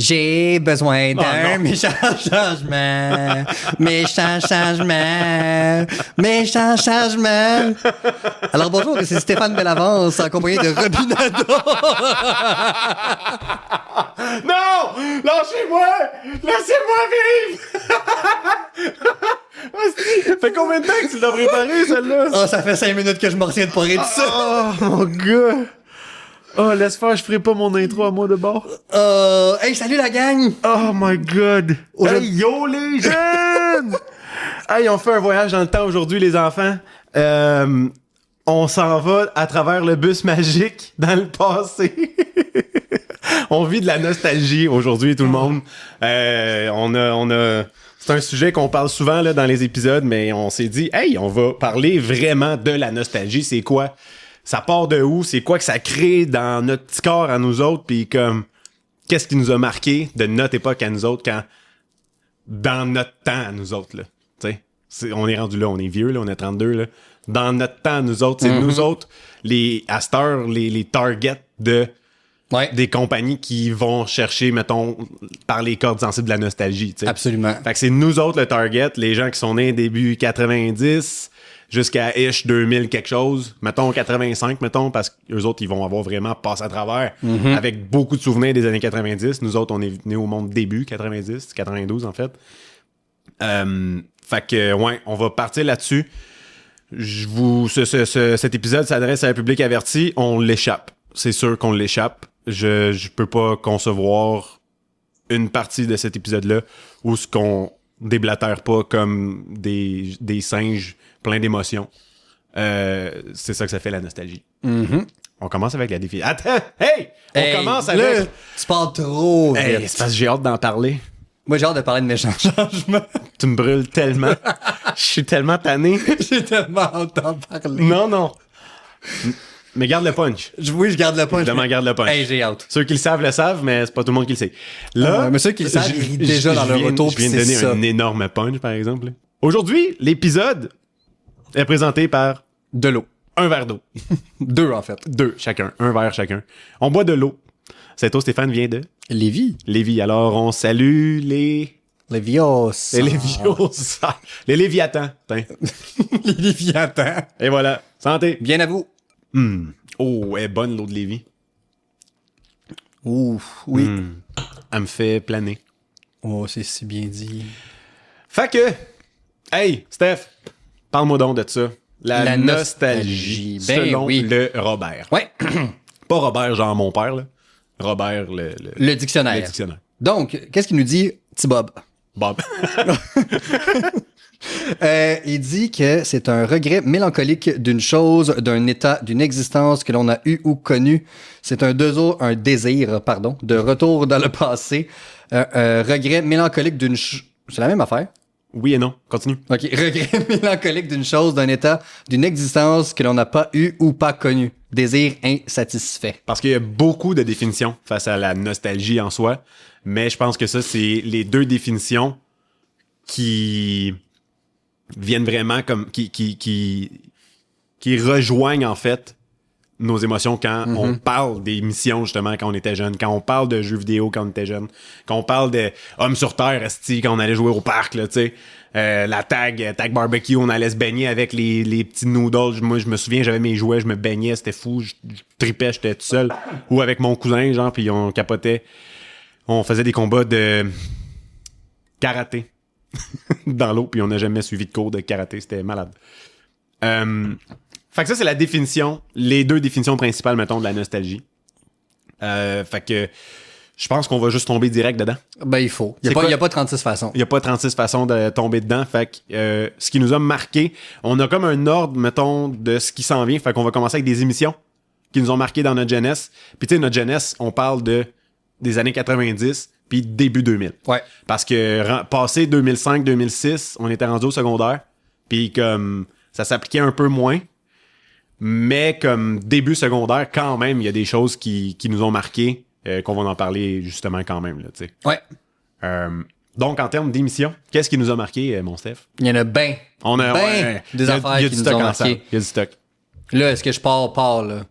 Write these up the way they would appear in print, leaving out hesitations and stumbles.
J'ai besoin d'un méchant changement. Méchant changement. Méchant changement. Alors bonjour, c'est Stéphane Bellavance, accompagné de Robinado. Non! Lâchez-moi! Laissez-moi vivre! Fait combien de temps que tu l'as préparé, celle-là? Oh, ça fait 5 minutes que je me retiens de parler de ça. Oh, mon gars! Oh, laisse faire, je ferai pas mon intro à moi de bord. Hey, salut la gang! Oh my god! Hey, yo les jeunes! Hey, on fait un voyage dans le temps aujourd'hui, les enfants. On s'en va à travers le bus magique dans le passé. On vit de la nostalgie aujourd'hui, tout le monde. On a... C'est un sujet qu'on parle souvent là, dans les épisodes, mais on s'est dit, hey, on va parler vraiment de la nostalgie. C'est quoi? Ça part de où? C'est quoi que ça crée dans notre petit corps à nous autres? Puis comme, qu'est-ce qui nous a marqué de notre époque à nous autres quand, dans notre temps à nous autres, là. Tu sais, on est rendu là, on est vieux, là, on est 32, là. Dans notre temps à nous autres, c'est nous autres, à cette heure, les targets de des compagnies qui vont chercher, mettons, par les cordes sensibles de la nostalgie, tu sais. Absolument. Fait que c'est nous autres le target, les gens qui sont nés début 90 jusqu'à ish 2000 quelque chose, mettons 85, mettons, parce qu'eux autres, ils vont avoir vraiment passé à travers avec beaucoup de souvenirs des années 90. Nous autres, on est nés au monde début 90, 92 en fait. Fait que, ouais, on va partir là-dessus. Cet épisode s'adresse à un public averti, on l'échappe. C'est sûr qu'on l'échappe. Je peux pas concevoir une partie de cet épisode-là où ce qu'on déblatère pas comme des singes pleins d'émotions. C'est ça que ça fait la nostalgie. On commence avec la défi. Attends! Hey! On commence avec... Là, tu parles trop vite. Hey, c'est parce que j'ai hâte d'en parler. Moi, j'ai hâte de parler de méchants changements. Tu me brûles tellement. Je suis tellement tanné. J'ai tellement hâte d'en parler. Non. Mais garde le punch. Oui, je garde le punch. Évidemment, garde le punch. Hey, j'ai hâte. Ceux qui le savent, mais c'est pas tout le monde qui le sait. Là, mais ceux qui le savent, ils rient déjà dans leur auto. Je viens de donner un énorme punch, par exemple. Aujourd'hui, l'épisode est présenté par de l'eau. Un verre d'eau. 2, en fait. 2 chacun. Un verre chacun. On boit de l'eau. Cette eau, Stéphane, vient de... Lévis. Alors, on salue les... Lévios. Les Lévios. Les Léviathans. Les Léviathans. Et voilà. Santé. Bien à vous. Oh, elle est bonne, l'eau de Lévis. Ouh, oui. Elle me fait planer. Oh, c'est si bien dit. Fait que... Hey, Steph, parle-moi donc de ça. La nostalgie. Selon le Robert. Ouais. Pas Robert, genre mon père, là. Robert, le dictionnaire. Le dictionnaire. Donc, qu'est-ce qu'il nous dit, petit Bob? Il dit que c'est un regret mélancolique d'une chose, d'un état, d'une existence que l'on a eu ou connu. C'est un désir, de retour dans le passé. Regret mélancolique d'une... C'est la même affaire? Oui et non. Continue. OK. Regret mélancolique d'une chose, d'un état, d'une existence que l'on n'a pas eu ou pas connu. Désir insatisfait. Parce qu'il y a beaucoup de définitions face à la nostalgie en soi, mais je pense que ça, c'est les deux définitions qui viennent vraiment comme... qui rejoignent, en fait, nos émotions quand on parle des missions, justement, quand on était jeune, quand on parle de jeux vidéo quand on était jeune, quand on parle de Hommes sur Terre, esti, quand on allait jouer au parc, là, tu sais, la tag barbecue, on allait se baigner avec les petits noodles. Moi, je me souviens, j'avais mes jouets, je me baignais, c'était fou, je tripais, j'étais tout seul, ou avec mon cousin, genre, puis on capotait. On faisait des combats de karaté dans l'eau, puis on n'a jamais suivi de cours de karaté, c'était malade. Fait que ça, c'est la définition, les deux définitions principales, mettons, de la nostalgie. Fait que je pense qu'on va juste tomber direct dedans. Ben, il faut. Il y a pas 36 façons. Il y a pas 36 façons de tomber dedans. Fait que ce qui nous a marqué, on a comme un ordre, mettons, de ce qui s'en vient. Fait qu'on va commencer avec des émissions qui nous ont marqué dans notre jeunesse. Puis tu sais, notre jeunesse, on parle des années 90 puis début 2000. Ouais. Parce que passé 2005-2006, on était rendu au secondaire. Puis comme ça s'appliquait un peu moins. Mais comme début secondaire, quand même, il y a des choses qui nous ont marqué, qu'on va en parler justement quand même, là, tu sais. Ouais. Donc, en termes d'émissions, qu'est-ce qui nous a marqué, mon Steph? Il y en a bien. On a des affaires qui nous ont marqué. Il y a du stock. Là, est-ce que je pars, là?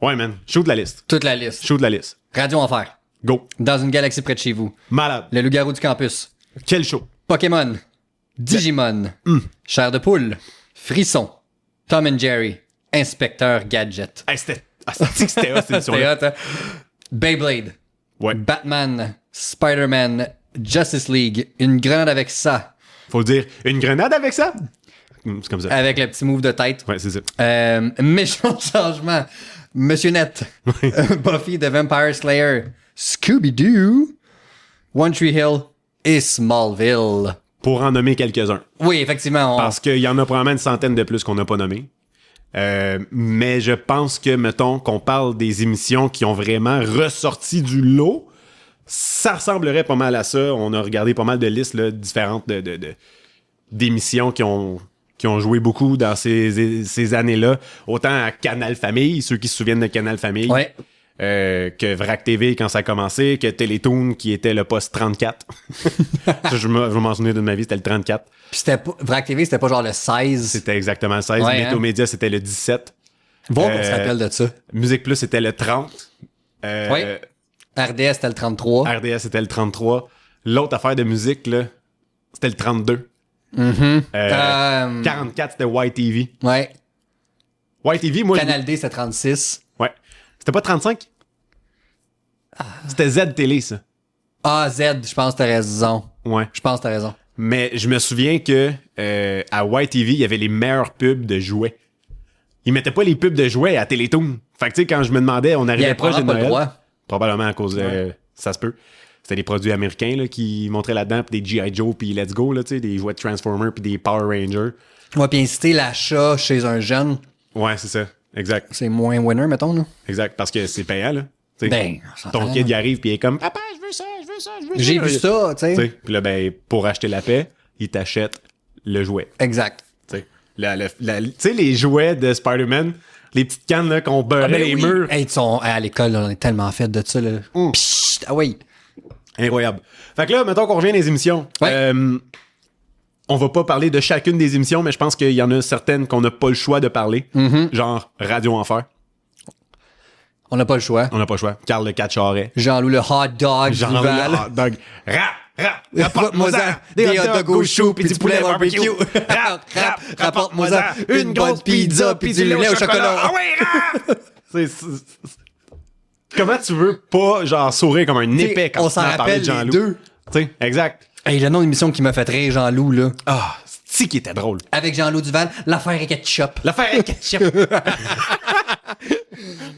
Ouais, man. Shoot la liste. Toute la liste. Shoot la liste. Radio Enfer. Go. Dans une galaxie près de chez vous. Malade. Le loup-garou du campus. Quel show. Pokémon. Digimon. Chair de poule. Frisson. Tom and Jerry. Inspecteur Gadget. Hey, c'était hot, cette émission-là. C'était hot, hein? Beyblade. Ouais. Batman. Spider-Man. Justice League. Une grenade avec ça. Faut dire, une grenade avec ça? C'est comme ça. Avec le petit move de tête. Ouais, c'est ça. Méchant changement. Monsieur Net. Buffy the Vampire Slayer. Scooby-Doo. One Tree Hill. Et Smallville. Pour en nommer quelques-uns. Oui, effectivement. Parce qu'il y en a probablement une centaine de plus qu'on n'a pas nommé. Mais je pense que, mettons, qu'on parle des émissions qui ont vraiment ressorti du lot, ça ressemblerait pas mal à ça. On a regardé pas mal de listes là, différentes d'émissions qui ont joué beaucoup dans ces années-là. Autant à Canal Famille, ceux qui se souviennent de Canal Famille. Ouais. Que VRAC TV quand ça a commencé, que Télétoon qui était le poste 34. Ça, je vais m'en souvenir de ma vie, c'était le 34. Puis c'était pas, VRAC TV, c'était pas genre le 16. C'était exactement le 16. Ouais, Météo Média, c'était le 17. Voir qu'on se rappelle de ça. Musique Plus, c'était le 30. Oui. RDS, c'était le 33. RDS, c'était le 33. L'autre affaire de musique, là, c'était le 32. 44, c'était YTV. Ouais. YTV, moi... Canal D, c'était 36. Ouais. C'était pas 35? C'était Z Télé, ça. Ah, Z, je pense que t'as raison. Ouais. Je pense que t'as raison. Mais je me souviens que à YTV, il y avait les meilleurs pubs de jouets. Ils mettaient pas les pubs de jouets à Télétoon. Fait que tu sais, quand je me demandais, on Il y arrivait avait proche de pas le Noël. droit. Probablement à cause de... Ça se peut. C'était des produits américains là, qui montraient là-dedans, puis des G.I. Joe, puis Let's Go, là, des jouets de Transformers, puis des Power Rangers. Ouais, puis inciter l'achat chez un jeune, Ouais, c'est ça. Exact. c'est moins winner, mettons, là. Exact. Parce que c'est payant, là. T'sais, Ben, on s'entend, ton kid, là. il arrive, puis il est comme « Papa, je veux ça, je veux ça, je veux ça. » J'ai vu ça, tu sais. Puis là, ben, pour acheter la paix, il t'achète le jouet. Exact. Tu sais, les jouets de Spider-Man, les petites cannes là, qu'on beurrait Ben les oui. murs. Hey, à l'école, là, on est tellement fait de ça, là. Psst, ah oui. Incroyable. Fait que là, mettons qu'on revient des émissions. Ouais. On va pas parler de chacune des émissions, mais je pense qu'il y en a certaines qu'on n'a pas le choix de parler. Genre Radio Enfer. On n'a pas le choix. On n'a pas le choix. Carl le 4 Charret. Jean-Loup le hot dog Jean du Val. le hot dog. Rapporte-moi-en des hot dogs au chou pis du poulet barbecue. Rapporte-moi-en une bonne pizza pis du lait au chocolat. Ah ouais, Comment tu veux pas, genre, sourire comme un épais quand on tu s'en vas parler rappelle de les Jean-Loup? deux. Tu sais, exact. Hey, le nom d'émission qui m'a fait rire, Jean-Loup, là. Ah, c'est qui était drôle. Avec Jean-Loup Duval, l'affaire est ketchup. L'affaire avec ketchup.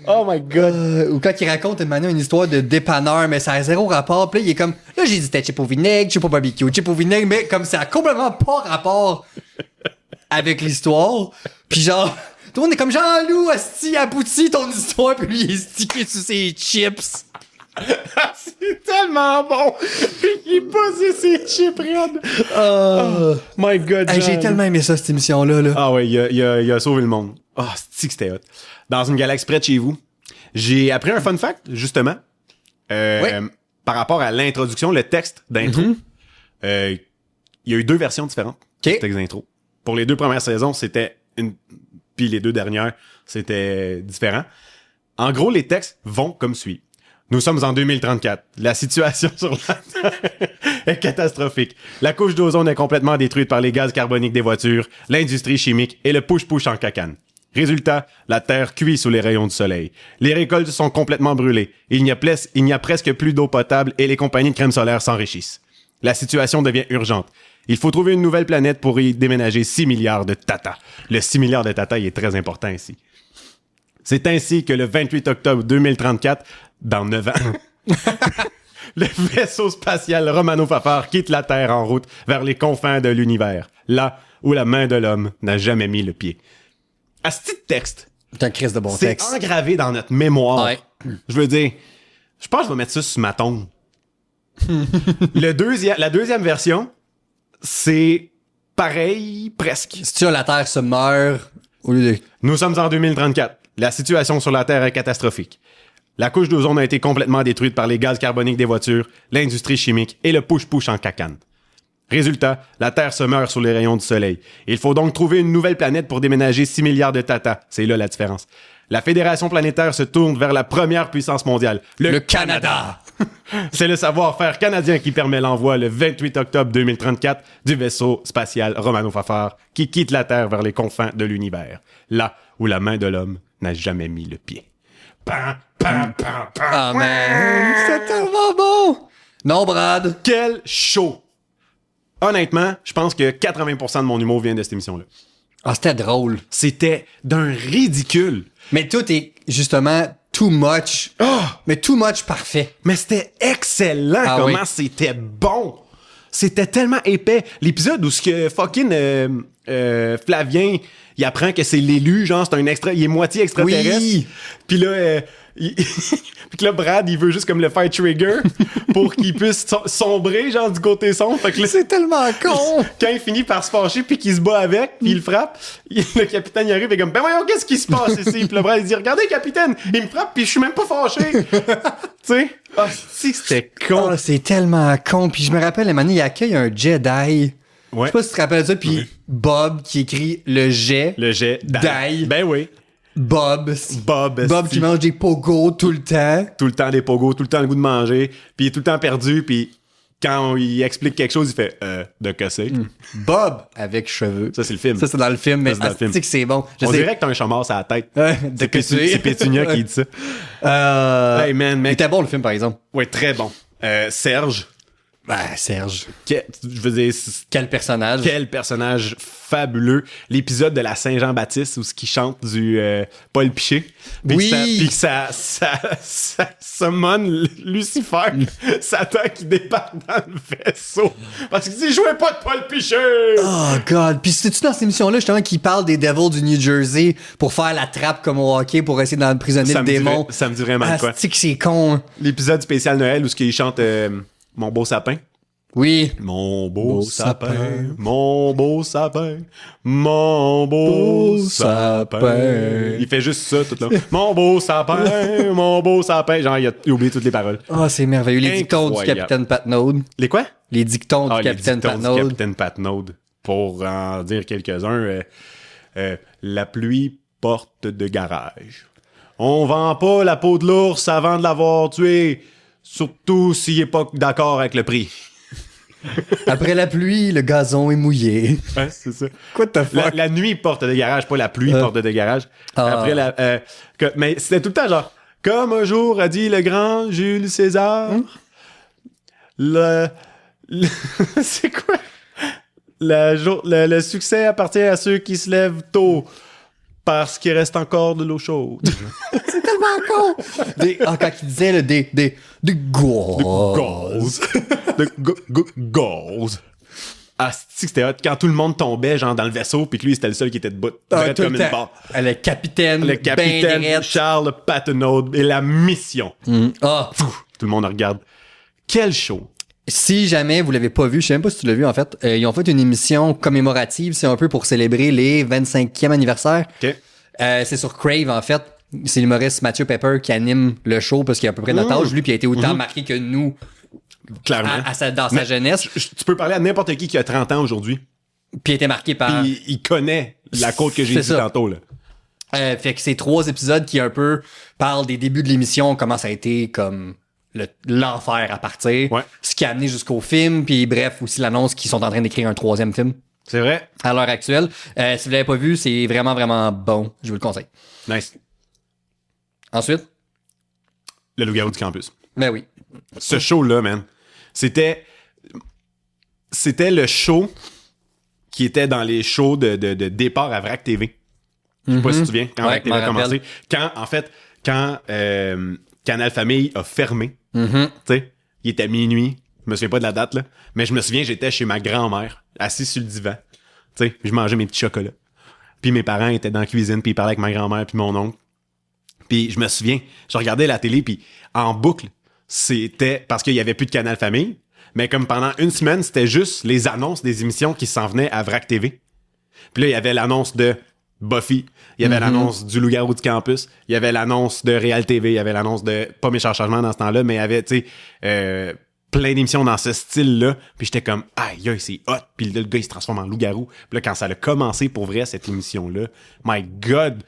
Oh my god. Ou quand il raconte une histoire de dépanneur, mais ça a zéro rapport. Puis là, il est comme, là, j'ai dit c'était chip au vinaigre, chip au barbecue, chip au vinaigre, mais comme ça a complètement pas rapport avec l'histoire. Puis genre, tout le monde est comme Jean-Loup, asti, abouti ton histoire, puis lui, il est stické sur ses chips. C'est tellement bon. Il est posé ses chips, regarde. Oh my god. Hey, j'ai tellement aimé ça, cette émission-là. Là. Ah ouais, il a sauvé le monde. Ah, c'est que c'était hot. Dans une galaxie près de chez vous, j'ai appris un fun fact, justement. Par rapport à l'introduction, le texte d'intro. Il y a eu 2 versions différentes du texte d'intro. Pour les 2 premières saisons, c'était une... Puis les 2 dernières, c'était différent. En gros, les textes vont comme suit. Nous sommes en 2034. La situation sur la Terre est catastrophique. La couche d'ozone est complètement détruite par les gaz carboniques des voitures, l'industrie chimique et le push-push en cacane. Résultat, la Terre cuit sous les rayons du soleil. Les récoltes sont complètement brûlées. Il n'y a presque plus d'eau potable et les compagnies de crème solaire s'enrichissent. La situation devient urgente. Il faut trouver une nouvelle planète pour y déménager 6 milliards de Tata. Le 6 milliards de Tata, il est très important ici. C'est ainsi que le 28 octobre 2034, dans 9 ans, le vaisseau spatial Romano Fafard quitte la Terre en route vers les confins de l'univers, là où la main de l'homme n'a jamais mis le pied. À ce petit texte, C'est un crise de bon c'est texte. engravé dans notre mémoire. Ouais. Je veux dire, je pense que je vais mettre ça sur ma tombe. La deuxième version, c'est pareil, presque. Si tu as la Terre se meurt, au lieu de... Nous sommes en 2034. La situation sur la Terre est catastrophique. La couche d'ozone a été complètement détruite par les gaz carboniques des voitures, l'industrie chimique et le push-push en cacane. Résultat, la Terre se meurt sous les rayons du soleil. Il faut donc trouver une nouvelle planète pour déménager 6 milliards de Tata. C'est là la différence. La Fédération planétaire se tourne vers la première puissance mondiale, le Canada. C'est le savoir-faire canadien qui permet l'envoi le 28 octobre 2034 du vaisseau spatial Romano Fafard qui quitte la Terre vers les confins de l'univers, là où la main de l'homme n'a jamais mis le pied. Pam, pam, pam, pam. Ah, man, c'est tellement bon! Non, Brad. Quel show! Honnêtement, je pense que 80% de mon humour vient de cette émission-là. Ah, c'était drôle. C'était d'un ridicule. Mais tout est, justement, too much. Oh! Mais too much parfait. Mais c'était excellent comment c'était bon. C'était tellement épais. L'épisode où ce que fucking Flavien, il apprend que c'est l'élu, genre c'est un extra, il est moitié extraterrestre. Oui. Puis là, puis que là, Brad, il veut juste comme le faire trigger pour qu'il puisse sombrer, genre du côté sombre. Fait que là, C'est tellement con. quand il finit par se fâcher puis qu'il se bat avec, puis il le frappe, le capitaine il arrive et comme ben voyons qu'est-ce qui se passe ici. Puis le Brad il dit regardez capitaine, il me frappe puis je suis même pas fâché. Tu sais, ah si c'était con. Oh, c'est tellement con. Puis je me rappelle, à un moment donné, il accueille un Jedi. Je sais pas si tu te rappelles ça. Puis Bob qui écrit le jet. Le jet Die. Ben oui. Bob Bob qui mange des pogos tout le temps. Tout le temps des pogos, tout le temps le goût de manger, puis il est tout le temps perdu, puis quand il explique quelque chose, il fait de casser. Bob avec cheveux. Ça c'est le film. Ça c'est dans le film, mais c'est dans le film. que c'est bon. On dirait que t'as un chômeur sur la tête. C'est Pétunia qui dit ça. Hey man, mec. C'était bon le film par exemple. Ouais, très bon. Serge. Serge. Je veux dire, Quel personnage. quel personnage fabuleux. L'épisode de la Saint-Jean-Baptiste où ce qui chante du Paul Piché. Puis que ça summon Lucifer, Satan qui débarque dans le vaisseau. Parce qu'il dit « Jouez pas de Paul Piché! » Oh God. Puis c'est-tu dans cette émission-là justement qui parle des Devils du New Jersey pour faire la trappe comme au hockey pour essayer d'emprisonner le démon? Ça me dit vraiment quoi. C'est que c'est con. Hein. L'épisode spécial Noël où ce qu'il chante Mon beau sapin. Oui. Mon beau sapin, mon beau sapin, mon beau sapin. Il fait juste ça tout le temps. Mon beau sapin, mon beau sapin. Genre, il a oublié toutes les paroles. Ah, c'est merveilleux. Les dictons du Incroyable. capitaine Patnaud. Les quoi? Les dictons du Les capitaine dictons du Patnaud. capitaine Patnaud. Pour en dire quelques-uns, la pluie porte de garage. On vend pas la peau de l'ours avant de l'avoir tué. Surtout s'il est pas d'accord avec le prix. Après la pluie, le gazon est mouillé. Ouais, c'est ça. What the fuck? La nuit porte de garage, pas la pluie porte de garage. Après mais c'était tout le temps genre comme un jour a dit le grand Jules César. C'est quoi? Le succès appartient à ceux qui se lèvent tôt parce qu'il reste encore de l'eau chaude. C'est tellement con! Quand il disait là, des gauze. Gauze. Ah, c'est que c'était hot. Quand tout le monde tombait, genre, dans le vaisseau, puis que lui, c'était le seul qui était debout. Direct comme une barre. Le capitaine ben Charles Patnaud et la mission. Tout le monde regarde. Quel show! Si jamais vous l'avez pas vu, je sais même pas si tu l'as vu en fait, ils ont fait une émission commémorative, c'est un peu pour célébrer les 25e anniversaire. OK. C'est sur Crave en fait. C'est l'humoriste Mathieu Pepper qui anime le show parce qu'il a à peu près notre âge, lui, puis il a été autant marqué que nous. Clairement. Dans sa jeunesse. Tu peux parler à n'importe qui a 30 ans aujourd'hui. Puis il a été marqué par... Puis il connaît la quote que j'ai dit tantôt, là. Fait que c'est 3 épisodes qui un peu parlent des débuts de l'émission, comment ça a été comme l'enfer à partir. Ouais. Ce qui a amené jusqu'au film, puis bref, aussi l'annonce qu'ils sont en train d'écrire un 3e film. C'est vrai. À l'heure actuelle. Si vous l'avez pas vu, c'est vraiment, vraiment bon. Je vous le conseille. Nice. Ensuite? Le loup-garou du campus. Ben oui. Ce show-là, man, c'était le show qui était dans les shows de départ à VRAC TV. Je sais pas si tu te souviens, quand VRAC TV a commencé. Quand Canal Famille a fermé, tu sais, il était minuit, je me souviens pas de la date, là, mais je me souviens, j'étais chez ma grand-mère, assis sur le divan, tu sais, je mangeais mes petits chocolats. Puis mes parents étaient dans la cuisine, puis ils parlaient avec ma grand-mère puis mon oncle. Puis je me souviens, je regardais la télé, puis en boucle, c'était parce qu'il y avait plus de Canal Famille, mais comme pendant une semaine, c'était juste les annonces des émissions qui s'en venaient à VRAC TV. Puis là, il y avait l'annonce de Buffy, il y avait l'annonce du Loup-garou du campus, il y avait l'annonce de Réal TV, il y avait l'annonce de, pas Méchant Changement dans ce temps-là, mais il y avait, tu sais, plein d'émissions dans ce style-là. Puis j'étais comme, aïe, c'est hot. Puis le gars, il se transforme en loup-garou. Puis là, quand ça a commencé pour vrai, cette émission-là, my God,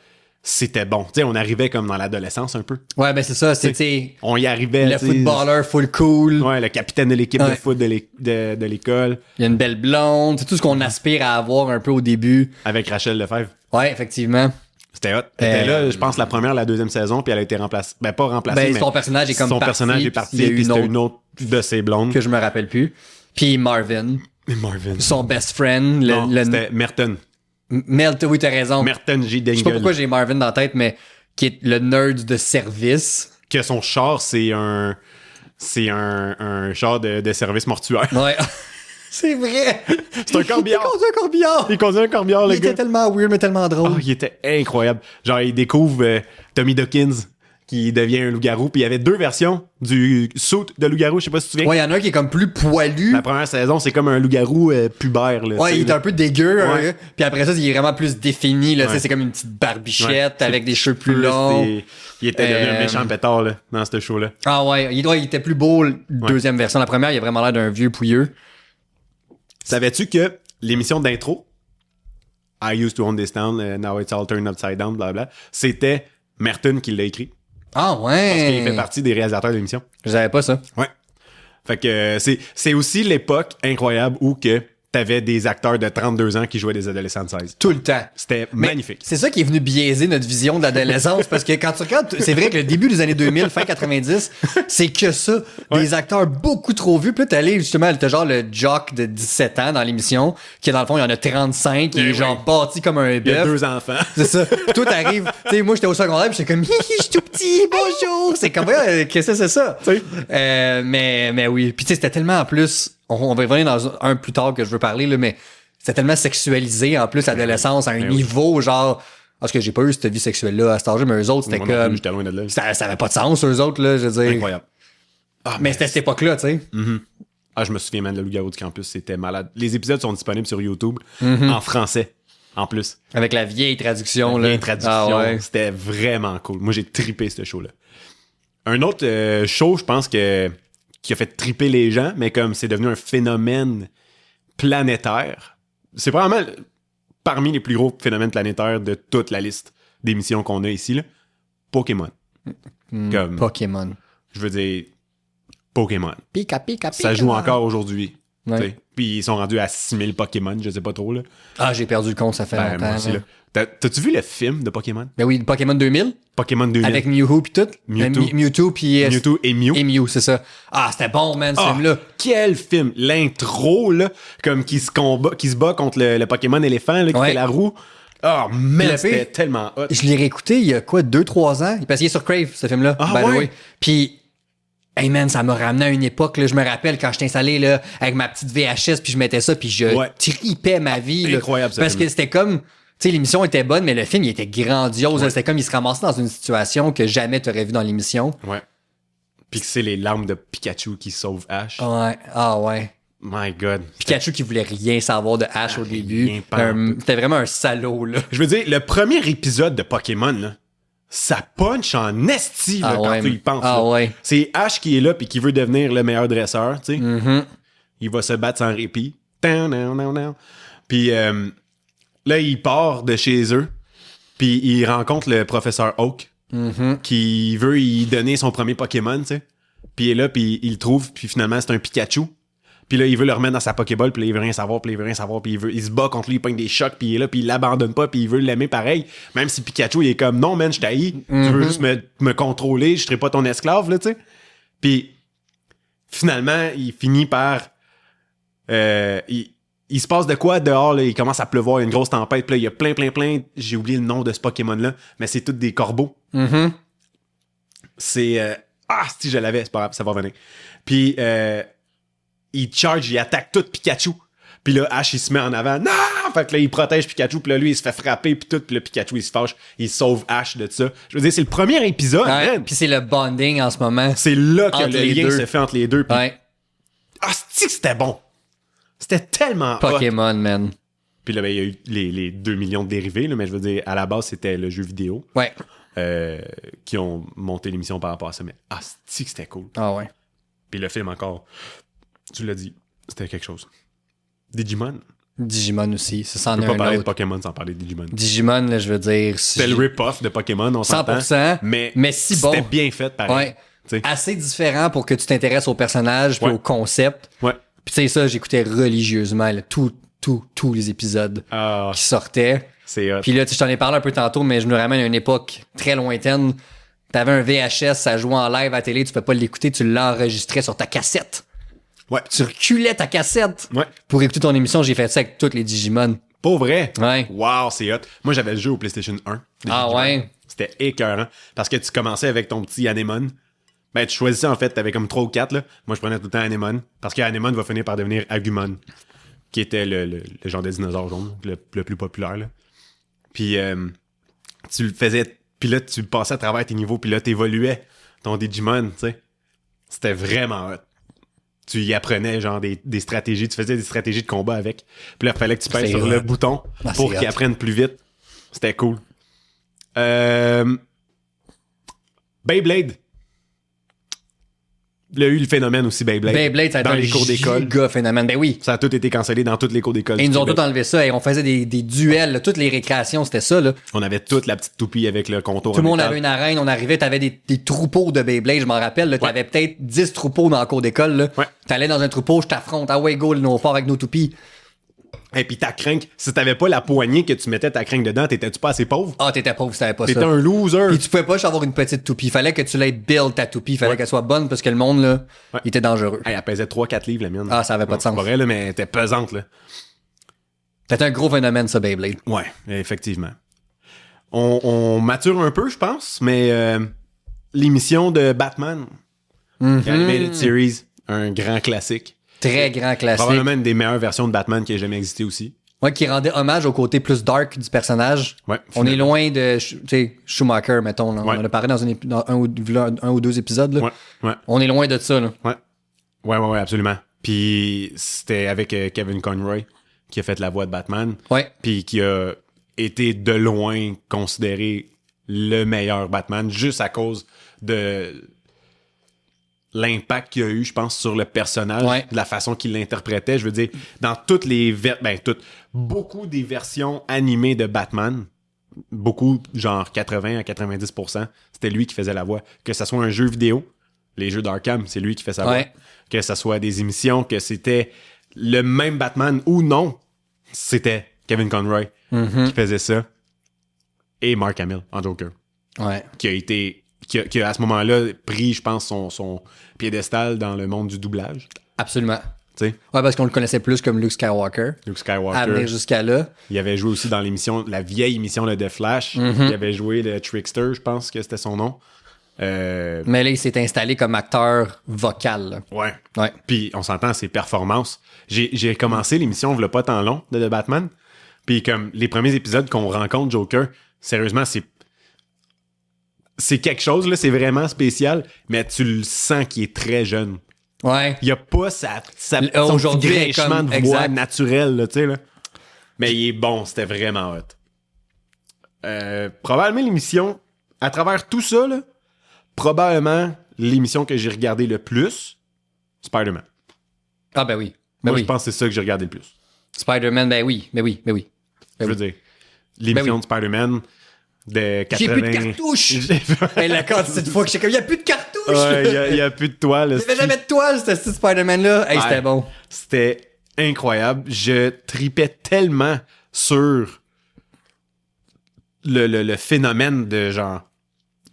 c'était bon. Tu sais, on arrivait comme dans l'adolescence un peu. Ouais, ben c'est ça, c'est On y arrivait. le footballeur full cool. Ouais, le capitaine de l'équipe de foot de l'école. Il y a une belle blonde, c'est tout ce qu'on aspire à avoir un peu au début. Avec Rachel Lefebvre. Ouais, effectivement. C'était hot. Elle était là, je pense, la première, la deuxième saison, puis elle a été remplacée. Ben, pas remplacée, Ben, mais son personnage est comme son parti, personnage est parti, il y a eu puis c'était une autre de ses blondes. que je me rappelle plus. Puis Marvin, Marvin. son best friend, Non, c'était Merton. Merton, oui, t'as raison. Merton J. Dingle. Je sais pas pourquoi j'ai Marvin dans la tête, mais qui est le nerd de service. Que son char, c'est un char de service mortuaire. Ouais. C'est vrai. C'est un corbillard. Il conduit un corbillard. Il conduit un corbillard, le Il gars. était tellement weird, mais tellement drôle. Oh, il était incroyable. Genre, il découvre Tommy Dawkins, qui devient un loup-garou. Puis il y avait 2 versions du suit de loup-garou. Je sais pas si tu te souviens. Ouais, il y en a un qui est comme plus poilu. La première saison, c'est comme un loup-garou pubère. Là, Ouais, il est un peu dégueu. Ouais. Hein. Puis après ça, il est vraiment plus défini. Là, Ouais. c'est comme une petite barbichette Ouais. avec des cheveux plus longs. Il était devenu un méchant pétard là, dans ce show-là. Ah ouais, il était plus beau, deuxième version. La première, il a vraiment l'air d'un vieux pouilleux. Savais-tu que l'émission d'intro, I used to own this town, now it's all turned upside down, blablabla, c'était Merton qui l'a écrit. Ah ouais. Parce qu'il fait partie des réalisateurs de l'émission. Je savais pas ça. Ouais. Fait que c'est aussi l'époque incroyable où que t'avais des acteurs de 32 ans qui jouaient des adolescents de 16. Tout le temps. C'était Mais magnifique. C'est ça qui est venu biaiser notre vision de l'adolescence parce que quand tu regardes, c'est vrai que le début des années 2000, fin 90, c'est que ça. Des acteurs beaucoup trop vus. Puis là, t'es allé justement, t'as genre le jock de 17 ans dans l'émission, qui dans le fond, il y en a 35, qui est genre bâti comme un Il y a bœuf. 2 enfants. C'est ça. Tout arrive. Tu sais, moi, j'étais au secondaire, puis j'étais comme, hi, je suis tout petit, bonjour. C'est comme, qu'est-ce que c'est ça? Mais oui. Puis tu sais, c'était tellement en plus, on va y revenir dans un plus tard que je veux parler, là, mais c'était tellement sexualisé, en plus, l'adolescence, à un niveau, genre, parce que j'ai pas eu cette vie sexuelle-là à cet âge, mais eux autres, c'était Moi non plus, comme, j'étais loin de là. ça avait pas de sens, eux autres, là, je veux dire. Incroyable. Ah, Mais c'était cette époque-là, tu sais. Ah, je me souviens, man, le loup-garou du campus, c'était malade. Les épisodes sont disponibles sur YouTube en français, en plus. Avec la vieille traduction, là. Vieille traduction. Ah ouais. C'était vraiment cool. Moi, j'ai trippé ce show-là. Un autre show, je pense qui a fait tripper les gens, mais comme c'est devenu un phénomène planétaire, c'est probablement parmi les plus gros phénomènes planétaires de toute la liste d'émissions qu'on a ici, là. Pokémon. Comme, Pokémon. je veux dire, Pokémon. Pika, pika, pika. Ça joue encore aujourd'hui. Ouais. T'sais. Puis ils sont rendus à 6000 Pokémon, je sais pas trop, là. Ah, j'ai perdu le compte, ça fait Ben, longtemps. moi aussi, là. là. T'as-tu vu le film de Pokémon? Ben oui, Pokémon 2000. Pokémon 2000. Avec Mewtwo pis tout. Mewtwo. Mewtwo pis... Mewtwo et Mew. Et Mew, c'est ça. Ah, c'était bon, man, ce Ah, film-là. quel film! L'intro, là, comme qui se bat contre le Pokémon éléphant, là, qui Ouais. fait la roue. Oh, man, Le c'était pire, tellement hot. Je l'ai réécouté il y a quoi, 2-3 ans? Parce qu'il est sur Crave, ce film-là. Ah, by the ouais? way. Puis, hey man, ça m'a ramené à une époque, là. Je me rappelle quand j'étais installé, là, avec ma petite VHS, puis je mettais ça, puis je Ouais. tripais ma vie, là. Incroyable, ce Parce film. que c'était comme... Tu sais, l'émission était bonne, mais le film, il était grandiose. là. C'était comme il se ramassait dans une situation que jamais t'aurais vu dans l'émission. Ouais. Puis que c'est les larmes de Pikachu qui sauvent Ash. Ouais. Ah ouais. My God. Pikachu qui voulait rien savoir de Ash au début. Rien, pas un peu. C'était vraiment un salaud, là. Je veux dire, le premier épisode de Pokémon, là, ça punch en esti, là, Ah quand ouais. tu y penses. Ah là. ouais. C'est Ash qui est là puis qui veut devenir le meilleur dresseur, tu sais. Mm-hmm. Il va se battre sans répit. Puis là, il part de chez eux. Puis il rencontre le professeur Oak qui veut y donner son premier Pokémon, tu sais. Puis il est là, puis il le trouve, puis finalement, c'est un Pikachu. Puis là, il veut le remettre dans sa Pokéball, puis là, il veut rien savoir, puis il se bat contre lui, il pogne des chocs, puis il est là, puis il l'abandonne pas, puis il veut l'aimer pareil. Même si Pikachu, il est comme, non, man, je t'haïs. Tu veux juste me contrôler, je serai pas ton esclave, là, tu sais. Puis finalement, il finit par... il se passe de quoi dehors, là, il commence à pleuvoir, il y a une grosse tempête, puis là, il y a plein, j'ai oublié le nom de ce Pokémon-là, mais c'est tous des corbeaux. Mm-hmm. C'est... si je l'avais, c'est pas grave, ça va revenir. Puis il charge, il attaque tout Pikachu. Puis là, Ash, il se met en avant. Non! Fait que là, il protège Pikachu, puis là, lui, il se fait frapper, puis tout, puis là, Pikachu, il se fâche, il sauve Ash de ça. Je veux dire, c'est le premier épisode, Ouais, man. puis c'est le bonding en ce moment. C'est là que entre le les lien deux. se fait entre les deux. Puis, Ouais. c'est que c'était bon. C'était tellement hot. Pokémon, man. Puis là, ben, il y a eu les 2 millions de dérivés, là, mais je veux dire, à la base, c'était le jeu vidéo Ouais. qui ont monté l'émission par rapport à ça. Mais c'est que c'était cool. Ah ouais. Puis le film encore, tu l'as dit, c'était quelque chose. Digimon, Digimon aussi, ça s'en On est peut pas parler un de autre. Pokémon sans parler de Digimon. Digimon, là, je veux dire... C'était le rip-off de Pokémon, on s'entend. 100%, mais si bon. c'était bien fait, pareil. Ouais. T'sais. Assez différent pour que tu t'intéresses au personnage puis Ouais. au concept. Ouais. Puis tu sais ça, j'écoutais religieusement là, tous les épisodes Ah, qui sortaient. c'est hot. Puis là, tu sais, je t'en ai parlé un peu tantôt, mais je me ramène à une époque très lointaine. T'avais un VHS, ça jouait en live à la télé, tu peux pas l'écouter, tu l'enregistrais sur ta cassette. Ouais. Tu reculais ta cassette Ouais. pour écouter ton émission. J'ai fait ça avec toutes les Digimon. Pas vrai? Ouais. Wow, c'est hot. Moi, j'avais le jeu au PlayStation 1. Ah Digimon. ouais? C'était écœurant. Parce que tu commençais avec ton petit Anemone. Ben, tu choisissais, en fait, t'avais comme 3 ou 4, là. Moi, je prenais tout le temps Anemone. Parce que Anemone va finir par devenir Agumon. Qui était le genre de dinosaure jaune, le plus populaire, là. Puis, tu le faisais... Puis là, tu passais à travers tes niveaux. Puis là, t'évoluais ton Digimon, tu sais. C'était vraiment hot. Tu y apprenais, genre, des stratégies. Tu faisais des stratégies de combat avec. Puis là, il fallait que tu pèses C'est sur hot. le bouton Ah, pour c'est qu'il hot. apprenne plus vite. C'était cool. Beyblade. Il y a eu le phénomène aussi, Beyblade. Beyblade, ça a été dans un les cours d'école. giga phénomène. Ben oui. Ça a tout été cancellé dans toutes les cours d'école. Et ils du nous ont Québec. tout enlevé ça. Et on faisait des duels. Là. Toutes les récréations, c'était ça. Là. On avait toute la petite toupie avec le contour. Tout le en monde métal. avait une arène. On arrivait, t'avais des troupeaux de Beyblade. Je m'en rappelle. Là, t'avais peut-être 10 troupeaux dans la cour d'école. Là. Ouais. T'allais dans un troupeau, je t'affronte. Ah ouais, go, on part avec nos toupies. Et puis ta crinque, si t'avais pas la poignée que tu mettais ta crinque dedans, t'étais-tu pas assez pauvre? Ah, t'étais pauvre si t'avais pas T'étais ça. un loser. Puis tu pouvais pas juste avoir une petite toupie. Fallait que tu l'aies build ta toupie. Fallait qu'elle soit bonne parce que le monde, là, Ouais. il était dangereux. Hey, elle pesait 3-4 livres, la mienne. Ah, ça avait pas de C'est sens. pas vrai, là, mais elle était pesante, là. C'était un gros phénomène, ça, Beyblade. Ouais, effectivement. On mature un peu, je pense, mais l'émission de Batman, Animated Series, un grand classique. Très grand classique. Probablement une des meilleures versions de Batman qui ait jamais existé aussi. Ouais, qui rendait hommage au côté plus dark du personnage. Ouais, On est loin de tu sais, Schumacher, mettons. Là. Ouais. On en a parlé dans un ou deux épisodes. Là. Ouais, ouais, On est loin de ça. Là. ouais, absolument. Puis c'était avec Kevin Conroy qui a fait la voix de Batman, Ouais. puis qui a été de loin considéré le meilleur Batman juste à cause de l'impact qu'il a eu, je pense, sur le personnage, Ouais. de la façon qu'il l'interprétait. Je veux dire, dans toutes les beaucoup des versions animées de Batman, beaucoup, genre 80 à 90%, c'était lui qui faisait la voix. Que ça soit un jeu vidéo, les jeux d'Arkham, c'est lui qui fait sa voix. Ouais. Que ça soit des émissions, que c'était le même Batman ou non, c'était Kevin Conroy qui faisait ça. Et Mark Hamill en Joker, Ouais. qui a à ce moment-là pris, je pense, son piédestal dans le monde du doublage. Absolument. Tu sais, Ouais, parce qu'on le connaissait plus comme Luke Skywalker. Luke À Skywalker. venir jusqu'à là. Il avait joué aussi dans l'émission, la vieille émission de The Flash. Il avait joué le Trickster, je pense que c'était son nom. Mais là, il s'est installé comme acteur vocal. Là. Ouais. Ouais. Puis on s'entend ses performances. J'ai commencé l'émission, il y a pas tant long, de The Batman. Puis comme les premiers épisodes qu'on rencontre Joker, sérieusement, c'est quelque chose, là, c'est vraiment spécial, mais tu le sens qu'il est très jeune. Ouais. Il a pas son Aujourd'hui, petit il est grinchement comme- de voix exact. naturel, là, tu sais, là. Mais il est bon, c'était vraiment hot. Probablement l'émission, à travers tout ça, là, probablement l'émission que j'ai regardé le plus, Spider-Man. Ah, ben oui. Ben Moi, oui. je pense que c'est ça que j'ai regardé le plus. Spider-Man, ben oui. Ben oui. Ben oui. Je veux dire, l'émission Ben oui. de Spider-Man de 80... J'ai plus de cartouches! Et la quantité de fois que j'étais comme, il n'y a plus de cartouches! Ouais, il y a plus de toile. Il n'y avait jamais de toile, ce petit Spider-Man-là. Hey, c'était Ouais. bon. C'était incroyable. Je tripais tellement sur le phénomène de genre...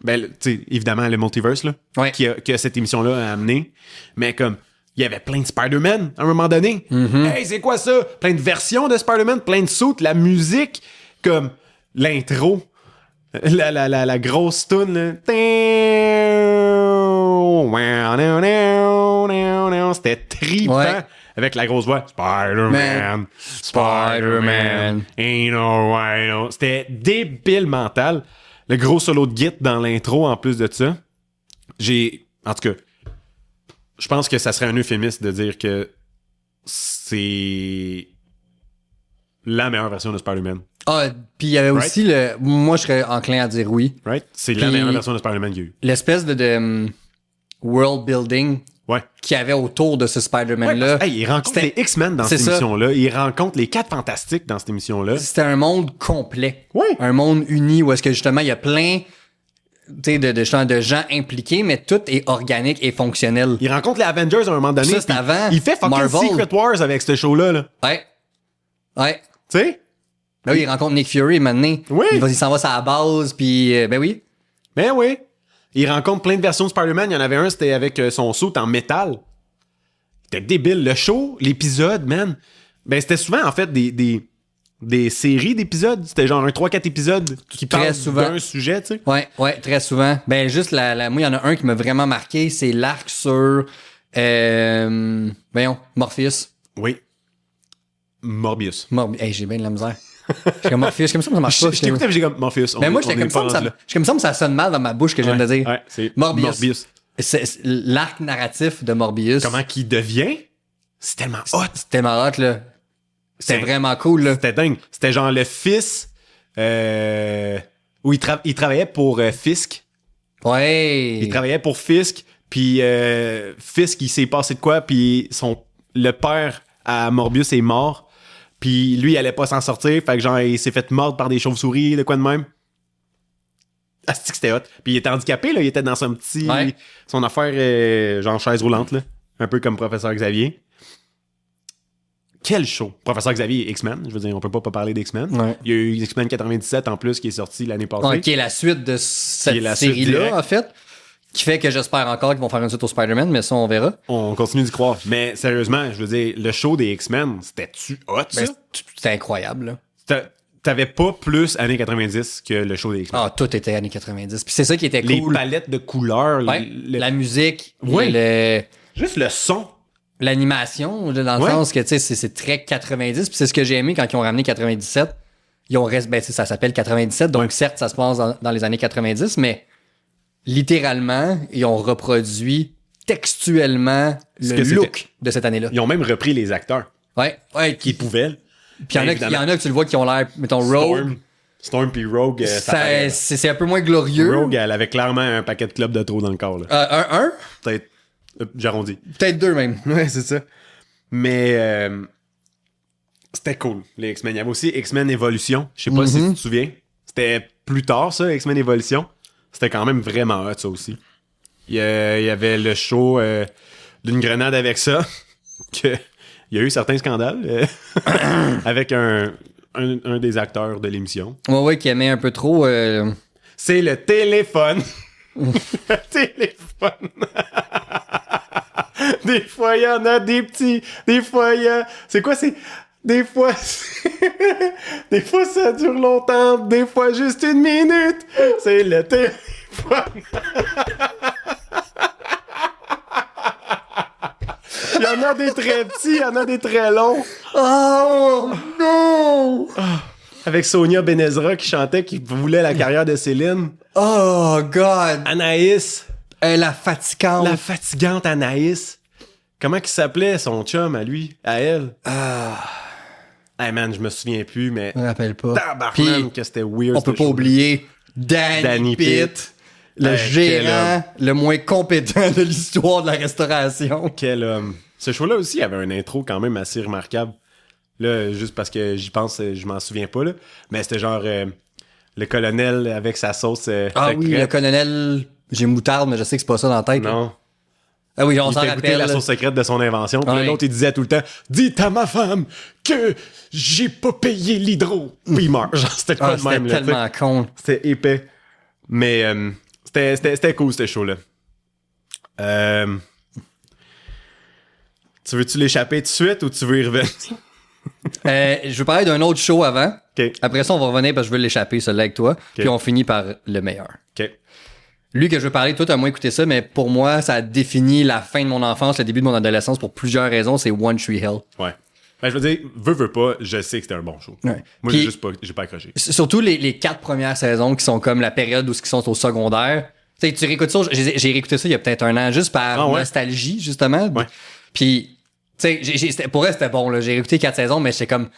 Ben, tu sais, évidemment, le multiverse, là, Ouais. que cette émission-là a amené. Mais comme, il y avait plein de Spider-Man à un moment donné. Hey, c'est quoi ça? Plein de versions de Spider-Man, plein de suits, la musique, comme l'intro, la grosse toune, là. C'était trippant. Ouais. Avec la grosse voix. Spider-Man, Spider-Man, ain't no way, no. C'était débile mental. Le gros solo de Git dans l'intro, en plus de ça. En tout cas, je pense que ça serait un euphémisme de dire que c'est la meilleure version de Spider-Man. Ah, puis il y avait aussi le... Moi, je serais enclin à dire oui. Right? C'est la Puis- meilleure version de Spider-Man qu'il y a eu. L'espèce de world building Ouais. qu'il y avait autour de ce Spider-Man-là. Hey, il rencontre C'était- les X-Men dans c'est cette ça. émission-là. Il rencontre les 4 Fantastiques dans cette émission-là. C'était un monde complet. Oui. Un monde uni où est-ce que justement il y a plein de gens impliqués, mais tout est organique et fonctionnel. Il rencontre les Avengers à un moment donné. Ça, c'est puis avant Il fait fucking Marvel. Secret Wars avec ce show-là. Là. Ouais. Ouais. Tu sais? Ben oui, il rencontre Nick Fury maintenant. Oui. Il s'en va sur la base, puis ben oui. Ben oui. Il rencontre plein de versions de Spider-Man. Il y en avait un, c'était avec son suit en métal. C'était débile. Le show, l'épisode, man. Ben, c'était souvent, en fait, des séries d'épisodes. C'était genre un 3-4 épisodes qui Très parlent souvent. d'un sujet, tu sais. Ouais, très souvent. Ben juste moi, il y en a un qui m'a vraiment marqué, c'est l'arc sur voyons, Morpheus. Oui. Morbius. Hey, j'ai bien de la misère. J'ai comme Morpheus, comme ça marche pas. Je t'écoutais, j'ai comme Morpheus. Mais moi, j'étais comme ça, ça sonne mal dans ma bouche que je viens de dire. Ouais, c'est Morbius. C'est l'arc narratif de Morbius. Comment qu'il devient? C'est tellement hot. C'était tellement hot, là. C'était C'est- vraiment cool, là. C'était dingue. C'était genre le fils où il travaillait pour Fisk. Ouais. Il travaillait pour Fisk, puis Fisk, il s'est passé de quoi, puis le père à Morbius est mort, puis lui, il allait pas s'en sortir, fait que genre, il s'est fait mordre par des chauves-souris, de quoi de même. Ah, c'est que c'était hot. Puis il était handicapé, là, il était dans Ouais. son affaire, genre chaise roulante, là, un peu comme Professeur Xavier. Quel show! Professeur Xavier et X-Men, je veux dire, on peut pas parler d'X-Men. Ouais. Il y a eu X-Men 97 en plus qui est sorti l'année passée. Ouais, qui est la suite de Qui est cette la suite série-là, directe. en fait. Qui fait que j'espère encore qu'ils vont faire une suite au Spider-Man, mais ça, on verra. On continue d'y croire. Mais sérieusement, je veux dire, le show des X-Men, c'était-tu hot, ça? Ben, c'était incroyable, là. T'avais pas plus années 90 que le show des X-Men. Ah, tout était années 90. Puis c'est ça qui était Les cool. palettes de couleurs, Ouais, la musique, Oui. juste juste le son. l'animation, dans le Ouais. sens que, tu sais, c'est très 90. Puis c'est ce que j'ai aimé quand ils ont ramené 97. Ça s'appelle 97, donc certes, ça se passe dans les années 90, mais littéralement, ils ont reproduit textuellement Ce le que look de cette année-là. Ils ont même repris les acteurs Ouais, qui pouvaient. Puis il y en a que tu le vois qui ont l'air, mettons, Rogue. Storm puis Rogue, C'est un peu moins glorieux. Rogue, elle avait clairement un paquet de clubs de trop dans le corps. Là. Un? Peut-être, j'arrondis. Peut-être deux même. Ouais, c'est ça. Mais c'était cool, les X-Men. Il y avait aussi X-Men Evolution. Je sais pas si tu te souviens. C'était plus tard, ça, X-Men Evolution. C'était quand même vraiment hot, ça aussi. Il y avait le show d'une grenade avec ça. Il y a eu certains scandales avec un des acteurs de l'émission. Ouais, qui aimait un peu trop. C'est le téléphone. Le téléphone. Des fois, il y en a des petits. Des fois, il y a... C'est quoi, c'est... Des fois... Des fois, ça dure longtemps. Des fois, juste une minute. C'est le téléphone. Il y en a des très petits, il y en a des très longs. Oh non! Avec Sonia Benezra qui chantait, qui voulait la carrière de Céline. Oh God! Anaïs. La fatigante. La fatigante Anaïs. Comment qu'il s'appelait son chum à lui, à elle? Hey man, je me souviens plus, mais Je me rappelle pas. tabarnak Puis, que c'était weird. on peut ce pas show. oublier Danny Pitt, le Quel gérant le moins compétent de l'histoire de la restauration. Quel homme. Ce show-là aussi, il avait un intro quand même assez remarquable. Là, juste parce que j'y pense, je m'en souviens pas, là. Mais c'était genre le colonel avec sa sauce Ah oui, secrète. le colonel, j'ai moutarde, mais je sais que c'est pas ça dans la tête. Non. Ah oui, on Il s'en fait goûter rappelle. la sauce secrète de son invention. Puis Ouais. l'autre, il disait tout le temps « Dites à ma femme que j'ai pas payé l'hydro. » Puis il meurt. Genre, c'était quoi Ah, de même, c'était là, tellement con. C'était épais. Mais c'était cool, ce show-là. Tu veux-tu l'échapper tout de suite ou tu veux y revenir? Je veux parler d'un autre show avant. OK. Après ça, on va revenir parce que je veux l'échapper, celui-là avec toi. Puis on finit par le meilleur. OK. Lui que je veux parler, toi, t'as moins écouté ça, mais pour moi, ça a défini la fin de mon enfance, le début de mon adolescence pour plusieurs raisons. C'est One Tree Hill. Ouais. Ben, je veux dire, veux pas, je sais que c'était un bon show. Ouais. Moi, Puis- j'ai pas accroché. Surtout les 4 premières saisons qui sont comme la période où ils sont au secondaire. Tu sais, tu réécoutes ça, j'ai réécouté ça il y a peut-être un an, juste par Ah ouais? nostalgie, justement. Ouais. Puis, tu sais, pour elle, c'était bon, là. J'ai réécouté 4 saisons, mais j'étais comme,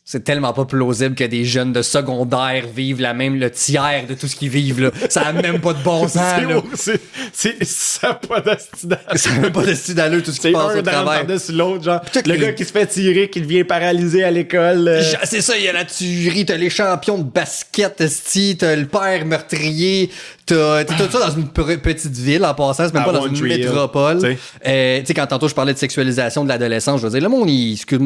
c'est tellement pas plausible que des jeunes de secondaire vivent le tiers de tout ce qu'ils vivent, là. Ça a même pas de bon sens, là. Ça n'a pas d'astidal. Ça a même pas de style d'allure, tout ce qui passe au travers. Par-dessus l'autre, genre, le gars qui se fait tirer, qui devient paralysé à l'école. C'est ça, il y a la tuerie, t'as les champions de basket, esti, t'as le père meurtrier, t'as tout ça dans une petite ville, en passant, c'est même pas dans une métropole. Tu sais, quand tantôt je parlais de sexualisation de l'adolescence, je veux dire, le monde,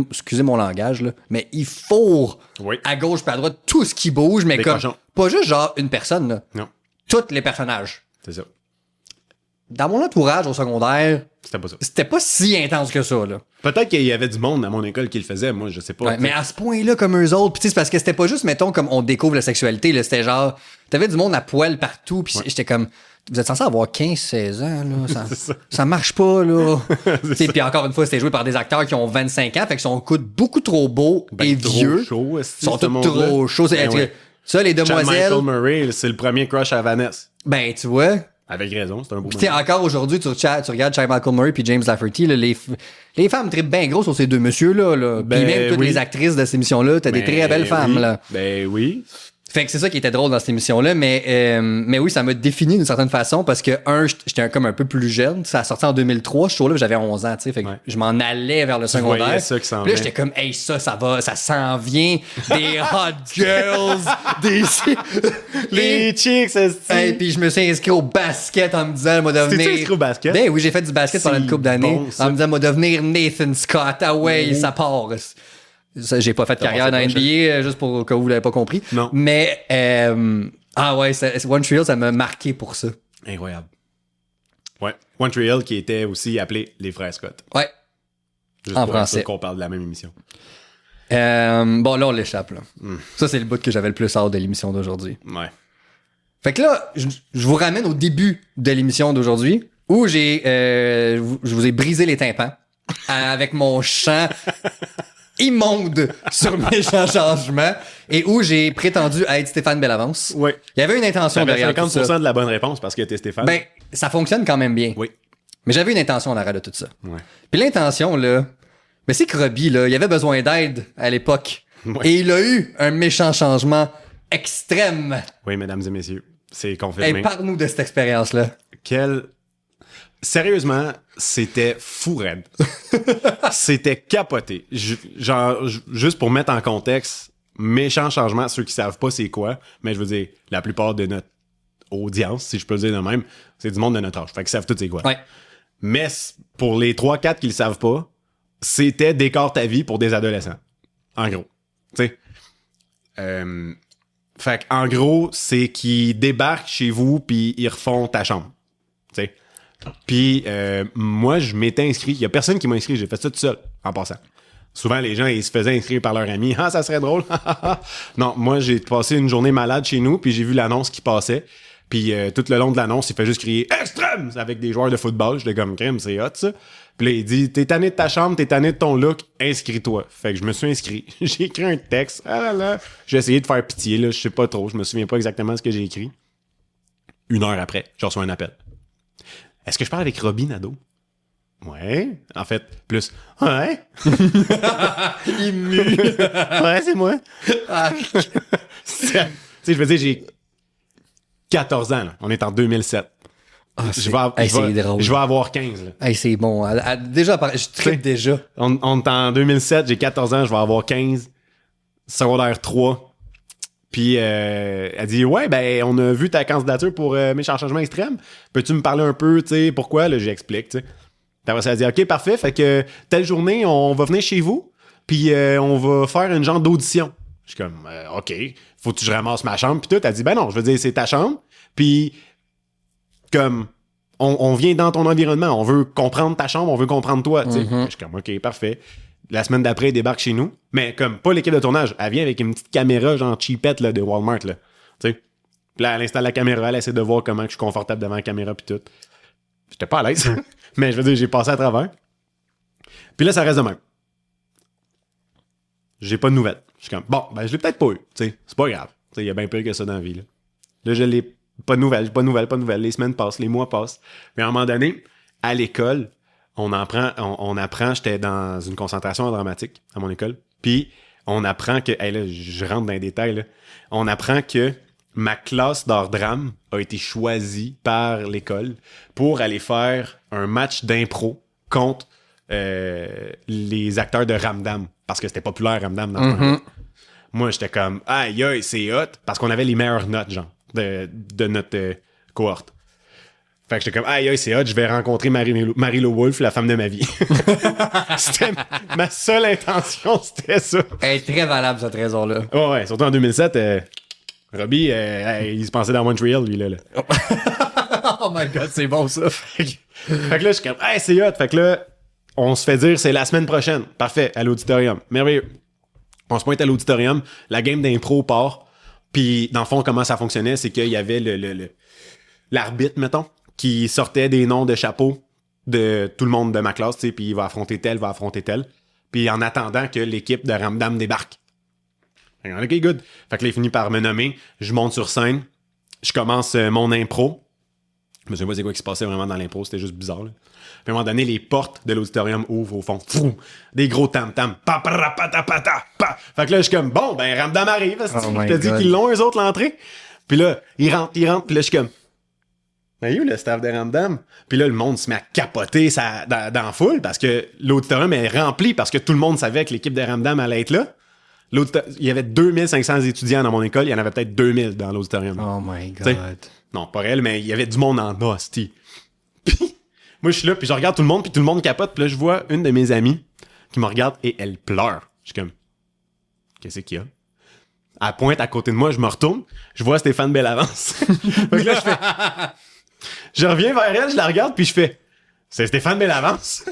excusez mon langage, là, mais il fourre à gauche puis à droite tout ce qui bouge, mais comme, pas juste genre une personne, là. Non. Tous les personnages. C'est ça. Dans mon entourage au secondaire, c'était pas ça. C'était pas si intense que ça, là. Peut-être qu'il y avait du monde à mon école qui le faisait, moi, je sais pas. Ouais, mais à ce point-là, comme eux autres, pis tu sais, c'est parce que c'était pas juste, mettons, comme on découvre la sexualité, là, c'était genre, t'avais du monde à poil partout, pis j'étais comme, vous êtes censé avoir 15-16 ans, là, ça marche pas, là. Puis encore une fois, c'était joué par des acteurs qui ont 25 ans, fait qu'ils sont beaucoup trop beaux et vieux. Ils sont tous trop chauds. Ça, les demoiselles... Michael Murray, c'est le premier crush à Vanessa. Ben, tu vois... Avec raison, c'est un beau moment. Puis encore aujourd'hui, tu regardes Chad Michael Murray puis James Lafferty, là, les femmes trippent bien gros sur ces deux messieurs-là. Là. Puis même toutes les actrices de cette émission-là, t'as des très belles femmes. Là. Ben oui. Fait que c'est ça qui était drôle dans cette émission-là, mais oui, ça m'a défini d'une certaine façon parce que, j'étais comme un peu plus jeune. Ça a sorti en 2003, ce show-là, j'avais 11 ans, tu sais. Fait que je m'en allais vers le secondaire. Ça qui s'en puis là, j'étais comme, hey, ça s'en vient. Des hot girls, les chicks, ça hey, puis je me suis inscrit au basket en me disant, moi, devenir. T'es-tu inscrit au basket? Ben oui, j'ai fait du basket pendant une couple d'années. Bon, en me disant, moi, devenir Nathan Scott. Ah ouais, ça part. Ça, j'ai pas fait de carrière dans NBA, juste pour que vous l'avez pas compris. Non. Mais, One Tree Hill, ça m'a marqué pour ça. Incroyable. Ouais. One Tree Hill qui était aussi appelé Les Frères Scott. Ouais. Juste en pour français. qu'on parle de la même émission. Bon, là, on l'échappe, là. Ça, c'est le bout que j'avais le plus hâte de l'émission d'aujourd'hui. Ouais. Fait que là, je vous ramène au début de l'émission d'aujourd'hui où je vous ai brisé les tympans avec mon chant immonde sur Méchant Changement et où j'ai prétendu être Stéphane Bellavance. Oui. Il y avait une intention derrière 50% tout ça. de la bonne réponse parce que t'es Stéphane. Ben, ça fonctionne quand même bien. Oui. Mais j'avais une intention en arrière de tout ça. Ouais. Puis l'intention, là, mais c'est que Robbie, là, il avait besoin d'aide à l'époque. Ouais. Et il a eu un méchant changement extrême. Oui, mesdames et messieurs, c'est confirmé. Et parle-nous de cette expérience-là. Sérieusement, c'était fou raide. C'était capoté. Juste pour mettre en contexte, méchant changement, ceux qui savent pas c'est quoi, mais je veux dire, la plupart de notre audience, si je peux le dire de même, c'est du monde de notre âge. Fait qu'ils savent tout c'est quoi. Ouais. Mais pour les 3-4 qui le savent pas, c'était décore ta vie pour des adolescents. En gros. Tu sais. Fait qu'en gros, c'est qu'ils débarquent chez vous puis ils refont ta chambre. Tu sais. Puis moi, je m'étais inscrit. Il y a personne qui m'a inscrit. J'ai fait ça tout seul, en passant. Souvent, les gens, ils se faisaient inscrire par leurs amis. Ah, ça serait drôle. Non, moi, j'ai passé une journée malade chez nous, puis j'ai vu l'annonce qui passait. Puis tout le long de l'annonce, il fait juste crier « Extrême » avec des joueurs de football. J'étais comme « Crème, c'est hot, ça. » Puis là, il dit « T'es tanné de ta chambre, t'es tanné de ton look, inscris-toi. » Fait que je me suis inscrit. J'ai écrit un texte. Ah là là. J'ai essayé de faire pitié, là. Je sais pas trop. Je me souviens pas exactement ce que j'ai écrit. 1 heure après, je reçois un appel. Est-ce que je parle avec Robbie Nadeau? Ouais. En fait, plus. Ouais. Ému. Ouais, c'est moi. Tu sais, je veux dire, j'ai 14 ans, là. On est en 2007. Je vais avoir 15. Là. Hey, c'est bon. Déjà, je tripe déjà. On est en 2007, j'ai 14 ans, je vais avoir 15. Secondaire 3. Puis elle dit « Ouais, ben on a vu ta candidature pour Méchant Changement Extrême. Peux-tu me parler un peu, tu sais, pourquoi? » Là, j'explique, tu sais. Après ça, elle dit « OK, parfait. Fait que telle journée, on va venir chez vous, puis on va faire une genre d'audition. » Je suis comme « OK, faut que je ramasse ma chambre. » Puis tout, elle dit « Ben non, je veux dire, c'est ta chambre. Puis comme on vient dans ton environnement, on veut comprendre ta chambre, on veut comprendre toi. » Tu sais. Je suis comme « OK, parfait. » La semaine d'après, elle débarque chez nous. Mais comme pas l'équipe de tournage, elle vient avec une petite caméra genre cheapette là, de Walmart. Là. Tu sais. Puis là, elle installe la caméra, elle essaie de voir comment je suis confortable devant la caméra puis tout. J'étais pas à l'aise. Mais je veux dire, j'ai passé à travers. Puis là, ça reste de même. J'ai pas de nouvelles. Je suis comme, bon, ben je l'ai peut-être pas eu. Tu sais, c'est pas grave. Il y a bien pire que ça dans la vie. Là, je l'ai pas de nouvelles, pas de nouvelles. Les semaines passent, les mois passent. Mais à un moment donné, à l'école, on apprend, j'étais dans une concentration en dramatique à mon école, puis on apprend que... Hey, là, je rentre dans les détails, là. On apprend que ma classe d'art drame a été choisie par l'école pour aller faire un match d'impro contre les acteurs de Ramdam. Parce que c'était populaire, Ramdam, dans ce temps-là. Moi, j'étais comme, aïe, aïe, c'est hot. Parce qu'on avait les meilleures notes, genre, de notre cohorte. Fait que j'étais comme, aïe, aïe, c'est hot, je vais rencontrer Marie-Lo Wolfe, la femme de ma vie. C'était ma seule intention, c'était ça. Elle est très valable, cette raison-là. Ouais, surtout en 2007, Robbie, il se pensait dans Montreal, lui, là. Oh my God, c'est bon, ça. Fait que là, je suis comme, hey, c'est hot. Fait que là, on se fait dire, c'est la semaine prochaine. Parfait, à l'auditorium. Merveilleux. On se pointe à l'auditorium, la game d'impro part, puis dans le fond, comment ça fonctionnait, c'est qu'il y avait l'arbitre, mettons, qui sortait des noms de chapeaux de tout le monde de ma classe, tu sais, puis il va affronter tel. Puis en attendant que l'équipe de Ramdam débarque. OK, good. Fait que là, il finit par me nommer, je monte sur scène, je commence mon impro. Je me souviens pas c'est quoi qui se passait vraiment dans l'impro, c'était juste bizarre, là. Puis à un moment donné, les portes de l'auditorium ouvrent au fond. Fou, des gros tam-tam. Pa, pa, pa, ta, pa, ta, pa. Fait que là, je suis comme, bon, ben, Ramdam arrive. Je te dis qu'ils l'ont, eux autres, l'entrée. Puis là, ils rentrent. Puis là, je suis comme, ben, où le staff de Ramdam? Puis là, le monde se met à capoter dans la foule parce que l'auditorium est rempli parce que tout le monde savait que l'équipe de Ramdam allait être là. Il y avait 2500 étudiants dans mon école. Il y en avait peut-être 2000 dans l'auditorium. Oh my God. T'sais, non, pas réel, mais il y avait du monde en hostie. Puis moi, je suis là, puis je regarde tout le monde, puis tout le monde capote. Puis là, je vois une de mes amies qui me regarde et elle pleure. Je suis comme, qu'est-ce qu'il y a? Elle pointe à côté de moi, je me retourne, je vois Stéphane Bellavance. Donc là, je reviens vers elle, je la regarde, puis je fais, c'est Stéphane Bellavance.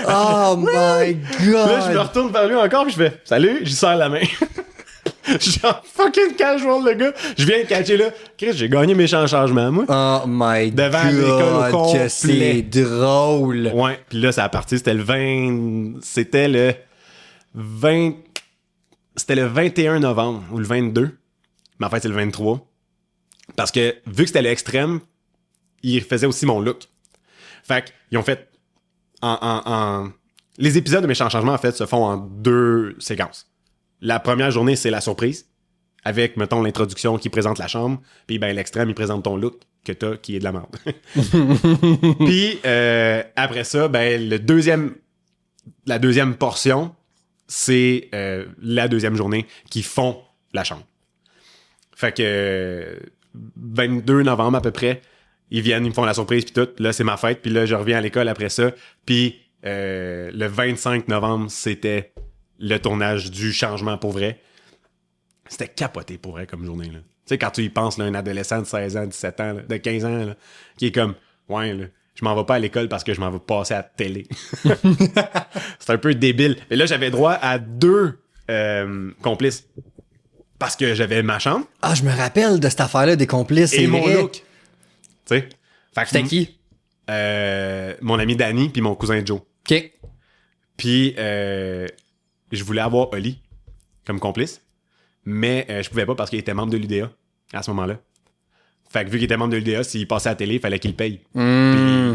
Oh my God! Là, je me retourne vers lui encore, puis je fais, salut, j'y serre la main. Genre fucking casual, le gars. Je viens de catcher là. Chris, j'ai gagné mes changements, moi. Oh my Devant God! l'école au complet. Que c'est drôle! Ouais, puis là, ça a parti, c'était le 20... C'était le 21 novembre, ou le 22. Mais en fait, c'est le 23. Parce que, vu que c'était l'extrême, ils faisaient aussi mon look. Fait qu'ils ont fait... Les épisodes de mes changements, en fait, se font en 2 séquences. La première journée, c'est la surprise, avec, mettons, l'introduction qui présente la chambre, puis ben l'extrême, il présente ton look que t'as, qui est de la merde. Puis, après ça, ben la deuxième portion, c'est la deuxième journée qui font la chambre. Fait que 22 novembre à peu près, ils viennent, ils me font la surprise, puis tout. Là, c'est ma fête, puis là, je reviens à l'école après ça. Puis, le 25 novembre, c'était le tournage du changement pour vrai. C'était capoté pour vrai comme journée, là. Tu sais, quand tu y penses, là, un adolescent de 16 ans, 17 ans, là, de 15 ans, là, qui est comme, ouais, là, je m'en vais pas à l'école parce que je m'en vais passer à la télé. C'est un peu débile. Et là, j'avais droit à 2 complices. Parce que j'avais ma chambre. Ah, je me rappelle de cette affaire-là des complices. Et mon look. Tu sais. C'était qui? Mon ami Danny puis mon cousin Joe. OK. Puis, je voulais avoir Oli comme complice, mais je pouvais pas parce qu'il était membre de l'UDA à ce moment-là. Fait que vu qu'il était membre de l'UDA, s'il passait à la télé, il fallait qu'il le paye. Puis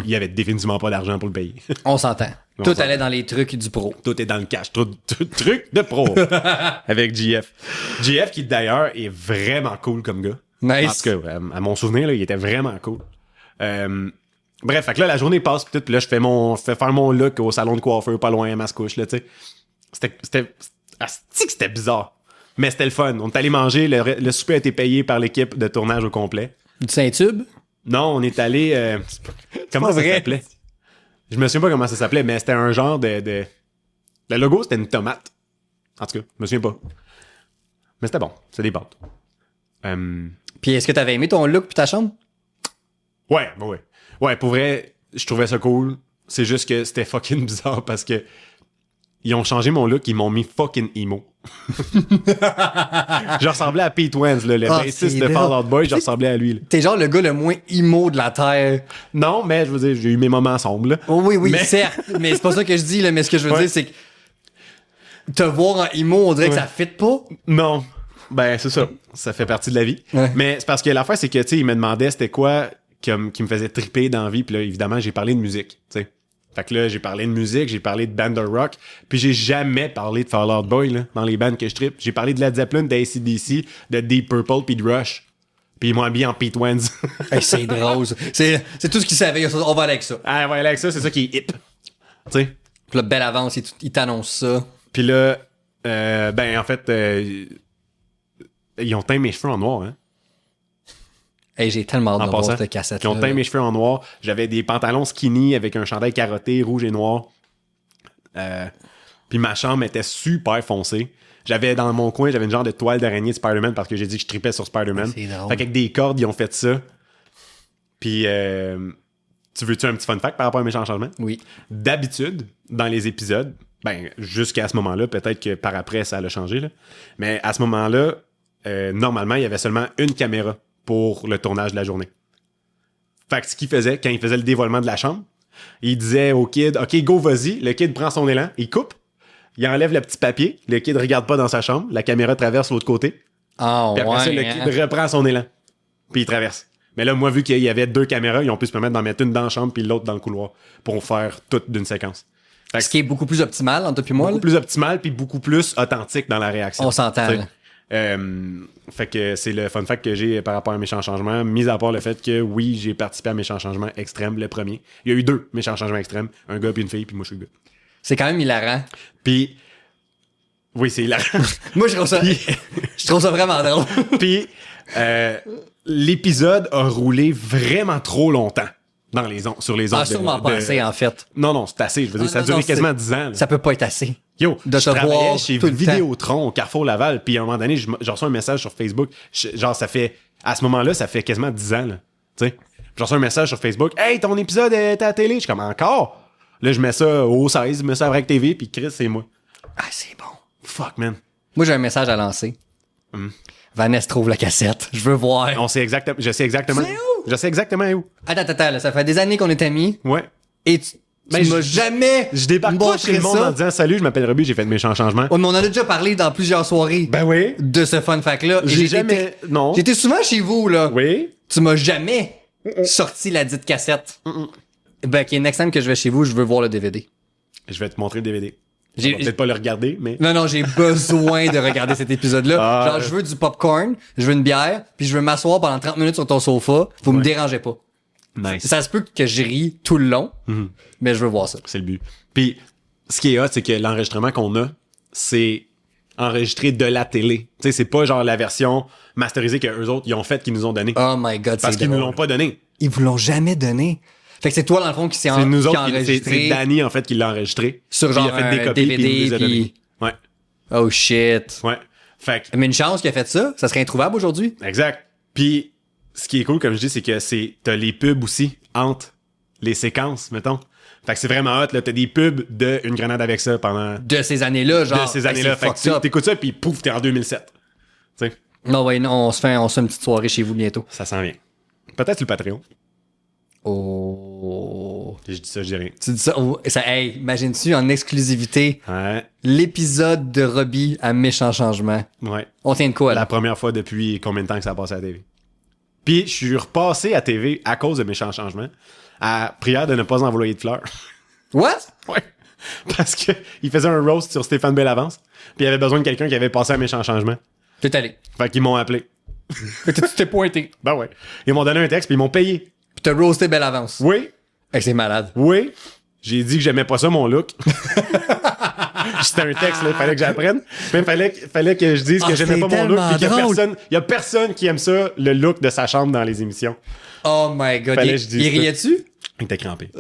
il y avait définitivement pas d'argent pour le payer. On s'entend. Tout allait dans les trucs du pro. Tout est dans le cash. Truc de pro. Avec GF. GF qui d'ailleurs est vraiment cool comme gars. Nice. Parce que, à mon souvenir, là, il était vraiment cool. Bref, fait que là, la journée passe pis tout, pis là, je fais faire mon look au salon de coiffeur pas loin à Mascouche, là, tu sais. C'était bizarre. Mais c'était le fun. On est allé manger, le souper a été payé par l'équipe de tournage au complet. Du Saint-Tube? Non, on est allé... comment ça s'appelait? Je me souviens pas comment ça s'appelait, mais c'était un genre de... Le logo, c'était une tomate. En tout cas, je me souviens pas. Mais c'était bon. C'est des pâtes. Puis est-ce que t'avais aimé ton look puis ta chambre? Ouais. Ouais, pour vrai, je trouvais ça cool. C'est juste que c'était fucking bizarre parce que ils ont changé mon look, ils m'ont mis fucking emo. Je ressemblais à Pete Wentz, le bassiste de Fall Out Boy, je ressemblais à lui. Là. T'es genre le gars le moins emo de la Terre. Non, mais je veux dire, j'ai eu mes moments sombres. Là. Oh, oui, mais... certes. Mais c'est pas ça que je dis, là. Mais ce que je veux dire, c'est que te voir en emo, on dirait que ça fit pas. Non. Ben, c'est ça. Ça fait partie de la vie. Ouais. Mais c'est parce que l'affaire, c'est que, tu sais, il me demandait c'était quoi qui me faisait triper dans la vie. Puis là, évidemment, j'ai parlé de musique, tu sais. Fait que là, j'ai parlé de musique, j'ai parlé de band de rock, puis j'ai jamais parlé de Fall Out Boy, là, dans les bands que je trippe. J'ai parlé de Led Zeppelin, d'ACDC, de Deep Purple, puis de Rush. Puis ils m'ont habillé en Pete Wentz. Hey, c'est drôle. C'est tout ce qu'ils savaient. On va aller avec ça. Ah, ouais, avec ça, c'est ça qui est hip. Tu sais. Puis là, belle avance, ils t'annoncent ça. Puis là, en fait, ils ont teint mes cheveux en noir, hein. Hey, j'ai tellement hâte En de voir passant, cette cassette. ils ont teint mes cheveux en noir. J'avais des pantalons skinny avec un chandail carotté, rouge et noir. Puis ma chambre était super foncée. J'avais dans mon coin, j'avais une genre de toile d'araignée de Spider-Man parce que j'ai dit que je tripais sur Spider-Man. C'est drôle. Fait qu'avec des cordes, ils ont fait ça. Puis, tu veux-tu un petit fun fact par rapport à Méchant Changement? Oui. D'habitude, dans les épisodes, jusqu'à ce moment-là, peut-être que par après, ça a changé, là. Mais à ce moment-là, normalement, il y avait seulement une caméra pour le tournage de la journée. Fait que ce qu'il faisait, quand il faisait le dévoilement de la chambre, il disait au kid, OK, go, vas-y. Le kid prend son élan, il coupe, il enlève le petit papier, le kid regarde pas dans sa chambre, la caméra traverse l'autre côté, Ah, puis après ça, le ouais. kid reprend son élan, puis il traverse. Mais là, moi, vu qu'il y avait 2 caméras, ils ont pu se permettre d'en mettre une dans la chambre puis l'autre dans le couloir pour faire tout d'une séquence. Fait que Ce qui est beaucoup plus optimal entre toi et moi. beaucoup Là. plus optimal puis beaucoup plus authentique dans la réaction. On s'entend. T'sais. Là. Fait que c'est le fun fact que j'ai par rapport à Méchant Changement, mis à part le fait que oui, j'ai participé à Méchant Changement extrême, le premier. Il y a eu 2 Méchants Changements extrêmes, un gars puis une fille, puis moi je suis le gars. C'est quand même hilarant. Puis oui, c'est hilarant. Moi, je trouve ça vraiment drôle. Puis l'épisode a roulé vraiment trop longtemps dans sur les ondes. Ah, sûrement pas assez, en fait. Non, c'est assez. Je veux dire, ça a non, duré non, quasiment 10 ans. Là. Ça peut pas être assez. Yo, de je te travaillais voir chez tout le Vidéotron au Carrefour Laval, puis à un moment donné, je reçois un message sur Facebook. Genre, ça fait, à ce moment-là, ça fait quasiment 10 ans, là. Tu sais, je reçois un message sur Facebook. Hey, ton épisode est à la télé. Je suis comme, encore? Là, je mets ça au 16, je mets ça avec TV, puis Chris, c'est moi. Ah, c'est bon. Fuck, man. Moi, j'ai un message à lancer. Vanessa trouve la cassette. Je veux voir. Je sais exactement. C'est où? Je sais exactement où. Attends, là, ça fait des années qu'on est amis. Ouais. Et tu m'as jamais. Je débarque pas chez le monde en disant salut, je m'appelle Robbie, j'ai fait de méchants changements. Ouais, mais on en a déjà parlé dans plusieurs soirées Ben oui. de ce fun fact-là. Et J'ai jamais. Non. J'étais souvent chez vous, là. Oui. Tu m'as jamais sorti la dite cassette. Ben, ok, next time que je vais chez vous, je veux voir le DVD. Je vais te montrer le DVD. On J'ai- va peut-être pas le regarder, mais. Non, j'ai besoin de regarder cet épisode-là. Ah. Genre, je veux du popcorn, je veux une bière, puis je veux m'asseoir pendant 30 minutes sur ton sofa. Vous me dérangez pas. Nice. Ça se peut que je ris tout le long, mais je veux voir ça. C'est le but. Puis, ce qui est hot, c'est que l'enregistrement qu'on a, c'est enregistré de la télé. Tu sais, c'est pas genre la version masterisée que eux autres, ils ont faite, qu'ils nous ont donné. Oh my god, Parce c'est qu'ils nous drôle. l'ont pas donné. Ils vous l'ont jamais donné. Fait que c'est toi, dans le fond, qui s'est C'est nous qui a autres, c'est enregistré. Danny, en fait, qui l'a enregistré. Sur Puis genre il a fait des un copies, puis il DVD, nous les a données. Ouais. Oh shit. Ouais. Fait que, Mais une chance qu'il a fait ça, ça serait introuvable aujourd'hui. exact. Puis, ce qui est cool, comme je dis, c'est que t'as les pubs aussi entre les séquences, mettons. Fait que c'est vraiment hot, là. T'as des pubs de Une grenade avec ça pendant De ces années-là, genre. de ces années-là. c'est Fait fucked que up. t'écoutes ça, puis pouf, t'es en 2007. Tu sais, Non, ouais, non, on se fait une petite soirée chez vous bientôt. ça s'en vient. Peut-être le Patreon. Oh. Je dis ça, je dis rien. Tu dis ça, hey, imagines-tu en exclusivité Ouais. l'épisode de Robbie à Méchant Changement. Ouais. On tient de quoi, là? La première fois depuis combien de temps que ça a passé à la TV. Puis, je suis repassé à TV à cause de Méchants Changements, à prière de ne pas envoyer de fleurs. What? Ouais. Parce que il faisait un roast sur Stéphane Bellavance, puis il avait besoin de quelqu'un qui avait passé à Méchants Changements. T'es allé. Fait qu'ils m'ont appelé. Fait que tu t'es pointé. Ben ouais. Ils m'ont donné un texte, puis ils m'ont payé. Pis t'as roasté belle avance. Oui. Hey, c'est malade. Oui. J'ai dit que j'aimais pas ça, mon look. C'était un texte, là. Fallait que j'apprenne. Mais fallait que je dise que j'aimais c'est pas mon look. tellement Puis qu'il drôle. y a personne qui aime ça, le look de sa chambre dans les émissions. Oh my god. Fallait que je dise Il ça. riait-tu? Il était crampé.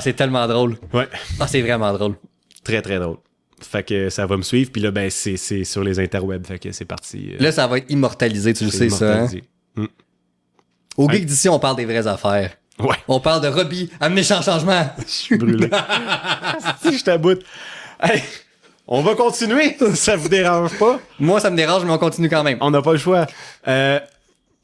C'est tellement drôle. Ouais. Ah, c'est vraiment drôle. Très, très drôle. Fait que ça va me suivre. Puis là, ben, c'est sur les interwebs. Fait que c'est parti. Là, ça va être immortalisé, tu le sais, ça. Hein? immortalisé. Au Geek d'ici, on parle des vraies affaires. Ouais. On parle de Robbie à Méchant Changement. Je suis brûlé. Si je t'aboute. Hey, on va continuer. Ça vous dérange pas? Moi, ça me dérange, mais on continue quand même. On n'a pas le choix.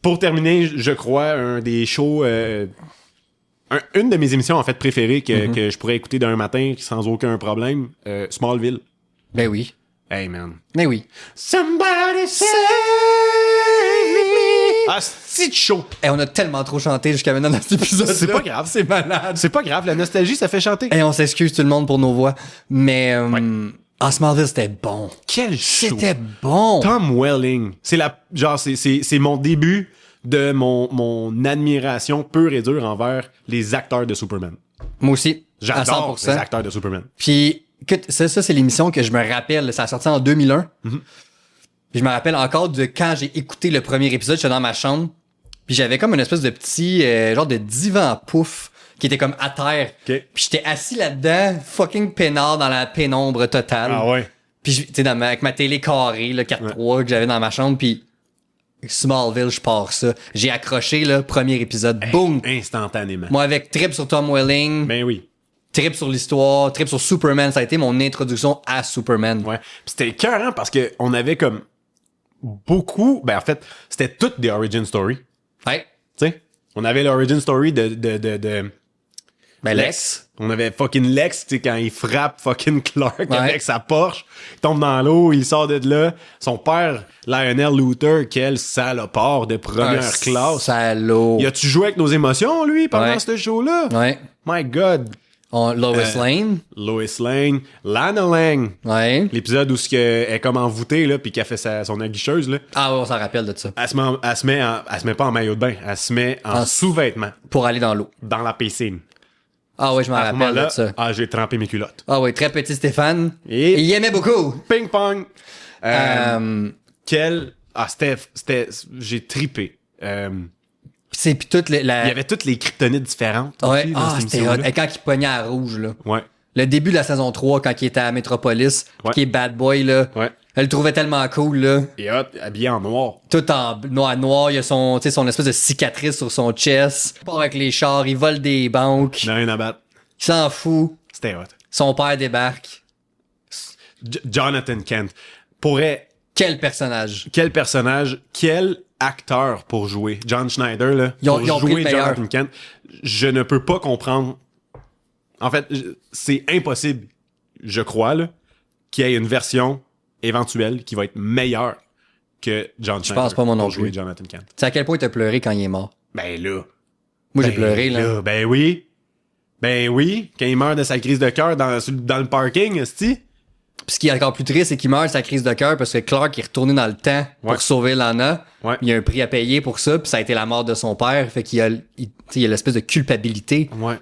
Pour terminer, je crois, un des shows... une de mes émissions, en fait, préférées que je pourrais écouter d'un matin sans aucun problème, Smallville. Ben oui. Hey, man. Ben oui. Somebody save me. Ah, si de show. Et on a tellement trop chanté jusqu'à maintenant dans cet épisode. C'est pas grave. C'est malade. C'est pas grave, la nostalgie, ça fait chanter. Et on s'excuse tout le monde pour nos voix. Mais Smallville, c'était bon. Quel show. C'était bon. Tom Welling, c'est mon début de mon admiration pure et dure envers les acteurs de Superman. Moi aussi. À J'adore 100%. les acteurs de Superman. Puis, écoute, ça c'est l'émission que je me rappelle. Ça a sorti en 2001. Puis je me rappelle encore de quand j'ai écouté le premier épisode. J'étais dans ma chambre. Puis j'avais comme une espèce de petit genre de divan pouf qui était comme à terre. OK. Puis j'étais assis là-dedans, fucking peinard dans la pénombre totale. Ah ouais. Puis tu sais, avec ma télé carrée, le 4.3 que j'avais dans ma chambre. Puis Smallville, je pars ça. J'ai accroché le premier épisode. Boom! Instantanément. Moi, avec trip sur Tom Welling, Ben oui. trip sur l'histoire, trip sur Superman, ça a été mon introduction à Superman. Ouais. Puis c'était écœurant parce que on avait comme beaucoup. Ben en fait, c'était toutes des origin story. Ouais. Tu sais, on avait l'origin story de Ben, Lex. On avait fucking Lex, tu sais, quand il frappe fucking Clark Ouais. avec sa Porsche, il tombe dans l'eau, il sort de là. Son père, Lionel Luthor, quel salopard de première classe. Salaud. Y a-tu joué avec nos émotions, lui, pendant Ouais. ce show-là? Ouais. My God. Lois Lane. Lois Lane, Lana Lang. Ouais. L'épisode où elle est comme envoûtée, là, pis qu'elle fait son aguicheuse, là. Ah ouais, on s'en rappelle de ça. Elle se met pas en maillot de bain, elle se met en sous-vêtements Pour aller dans l'eau. dans la piscine. Ah ouais, je m'en À ce rappelle moment-là, de ça. j'ai trempé mes culottes. Ah ouais, très petit Stéphane. Et- Il aimait beaucoup. Ping-pong! Euh, J'ai tripé. c'est pis toute Il y avait toutes les kryptonites différentes. Ouais, aussi dans cette c'était hot. émission-là. Et quand il pognait à rouge, là. Ouais, Le début de la saison 3, quand il était à Metropolis, Ouais. qui est Bad Boy, là. ouais. Elle le trouvait tellement cool, là. Et hot, habillé en noir. Tout en noir, il y a son espèce de cicatrice sur son chest. Il part avec les chars, il vole des banques. Dans un abat. Il s'en fout. C'était hot. Son père débarque. Jonathan Kent. Pourrait... Quel personnage. Quel personnage, quel acteur pour jouer. John Schneider, là. Ils ont pour pris jouer le meilleur. Jonathan Kent. Je ne peux pas comprendre. En fait, c'est impossible, je crois, là, qu'il y ait une version éventuelle qui va être meilleure que John Schneider. pense pas, moi non pour jouer plus. Jonathan Kent. Tu sais à quel point t'as pleuré quand il est mort? Ben là. Moi, j'ai pleuré, là. Ben oui. Ben oui. Quand il meurt de sa crise de cœur dans le parking, esti. Puis ce qui est encore plus triste, c'est qu'il meurt de sa crise de cœur parce que Clark est retourné dans le temps Ouais. pour sauver Lana. Ouais. Il y a un prix à payer pour ça, puis ça a été la mort de son père. Fait qu'il y a, tu sais, il y a l'espèce de culpabilité. Ouais.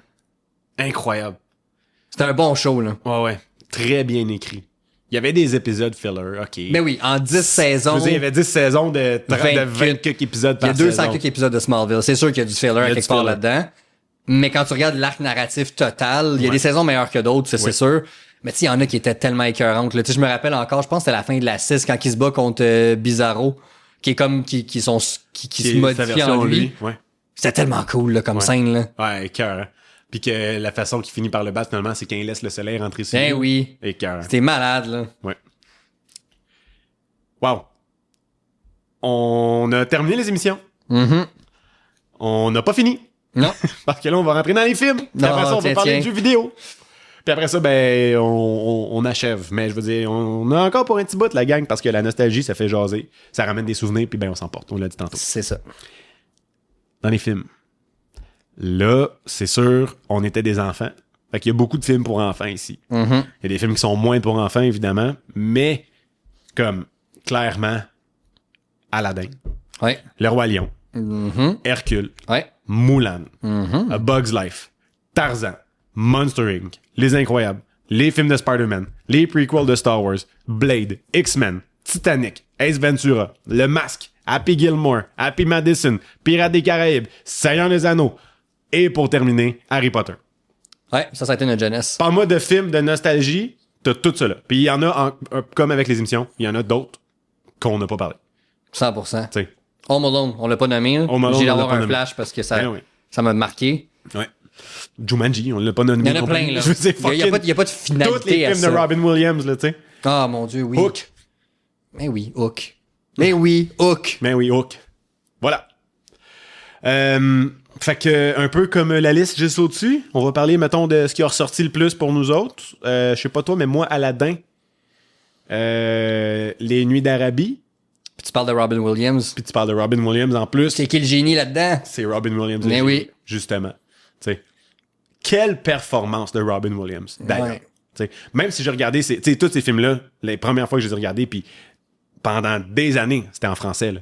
Incroyable. C'était un bon show, là. Ouais, ouais. Très bien écrit. Il y avait des épisodes filler, ok. Mais oui, en 10 saisons, Je veux dire, il y avait 10 saisons de 20 20 quelques épisodes il y a par 200 saison. quelques épisodes de Smallville. C'est sûr qu'il y a du filler à du quelque part filler. là-dedans. Mais quand tu regardes l'arc narratif total, il y a Ouais. des saisons meilleures que d'autres, ça, c'est Ouais. sûr. Mais tu sais, il y en a qui étaient tellement écœurantes. Là. Tu sais, je me rappelle encore, je pense que c'était la fin de la 6 quand il se bat contre Bizarro, qui est comme qui Qui se est sa modifie version, en lui. Ouais. C'était tellement cool là, comme scène. Là. Ouais, cœur. Hein. Puis que la façon qu'il finit par le battre, finalement, c'est quand il laisse le soleil rentrer sur Ben lui. oui. Et cœur. C'était malade, là. Ouais. Wow. On a terminé les émissions. Mhm. On n'a pas fini. Non. Parce que là, on va rentrer dans les films. Puis Non, après ça, on va tiens, parler tiens. de jeux vidéo. Puis après ça, ben, on achève. Mais je veux dire, on a encore pour un petit bout, la gang, parce que la nostalgie, ça fait jaser. Ça ramène des souvenirs, puis ben, on s'emporte. On l'a dit tantôt. C'est ça. Dans les films. Là, c'est sûr, on était des enfants. Fait qu'il y a beaucoup de films pour enfants ici. Mhm. Il y a des films qui sont moins pour enfants, évidemment. Mais, comme, clairement, Aladdin, Ouais. Le Roi Lion, Mhm. Hercule, Ouais. Mulan, Mhm. A Bug's Life, Tarzan, Monster Inc., Les Incroyables, les films de Spider-Man, les prequels de Star Wars, Blade, X-Men, Titanic, Ace Ventura, Le Masque, Happy Gilmore, Happy Madison, Pirates des Caraïbes, Seigneur des Anneaux, et pour terminer, Harry Potter. Ouais, ça a été notre jeunesse. Parle-moi de films de nostalgie, t'as tout ça là. Puis il y en a, comme avec les émissions, il y en a d'autres qu'on n'a pas parlé. 100%. Tu sais. Home Alone, on l'a pas nommé. Home Alone, J'ai on l'a d'avoir pas un nommé. flash parce que ça Ben oui. ça m'a marqué. Ouais. Jumanji, on l'a pas nommé. Il y en a non plein, plus. là. Je veux dire, Il y a pas de tous finalité les à films ça. de Robin Williams, là, tu sais. Ah, mon Dieu, oui. Hook. Mais oui, Hook. Mais oui, Hook. Ben oui, Hook. Voilà. Fait que, un peu comme la liste juste au-dessus, on va parler, mettons, de ce qui a ressorti le plus pour nous autres. Je sais pas toi, mais moi, Aladdin, Les Nuits d'Arabie, Puis tu parles de Robin Williams. Puis tu parles de Robin Williams en plus. C'est qui le génie là-dedans? C'est Robin Williams. Mais oui. Justement. Tu sais, quelle performance de Robin Williams, d'ailleurs. Ouais. Tu sais, même si j'ai regardé tous ces films-là, les premières fois que je les ai regardés, puis pendant des années, c'était en français. Là,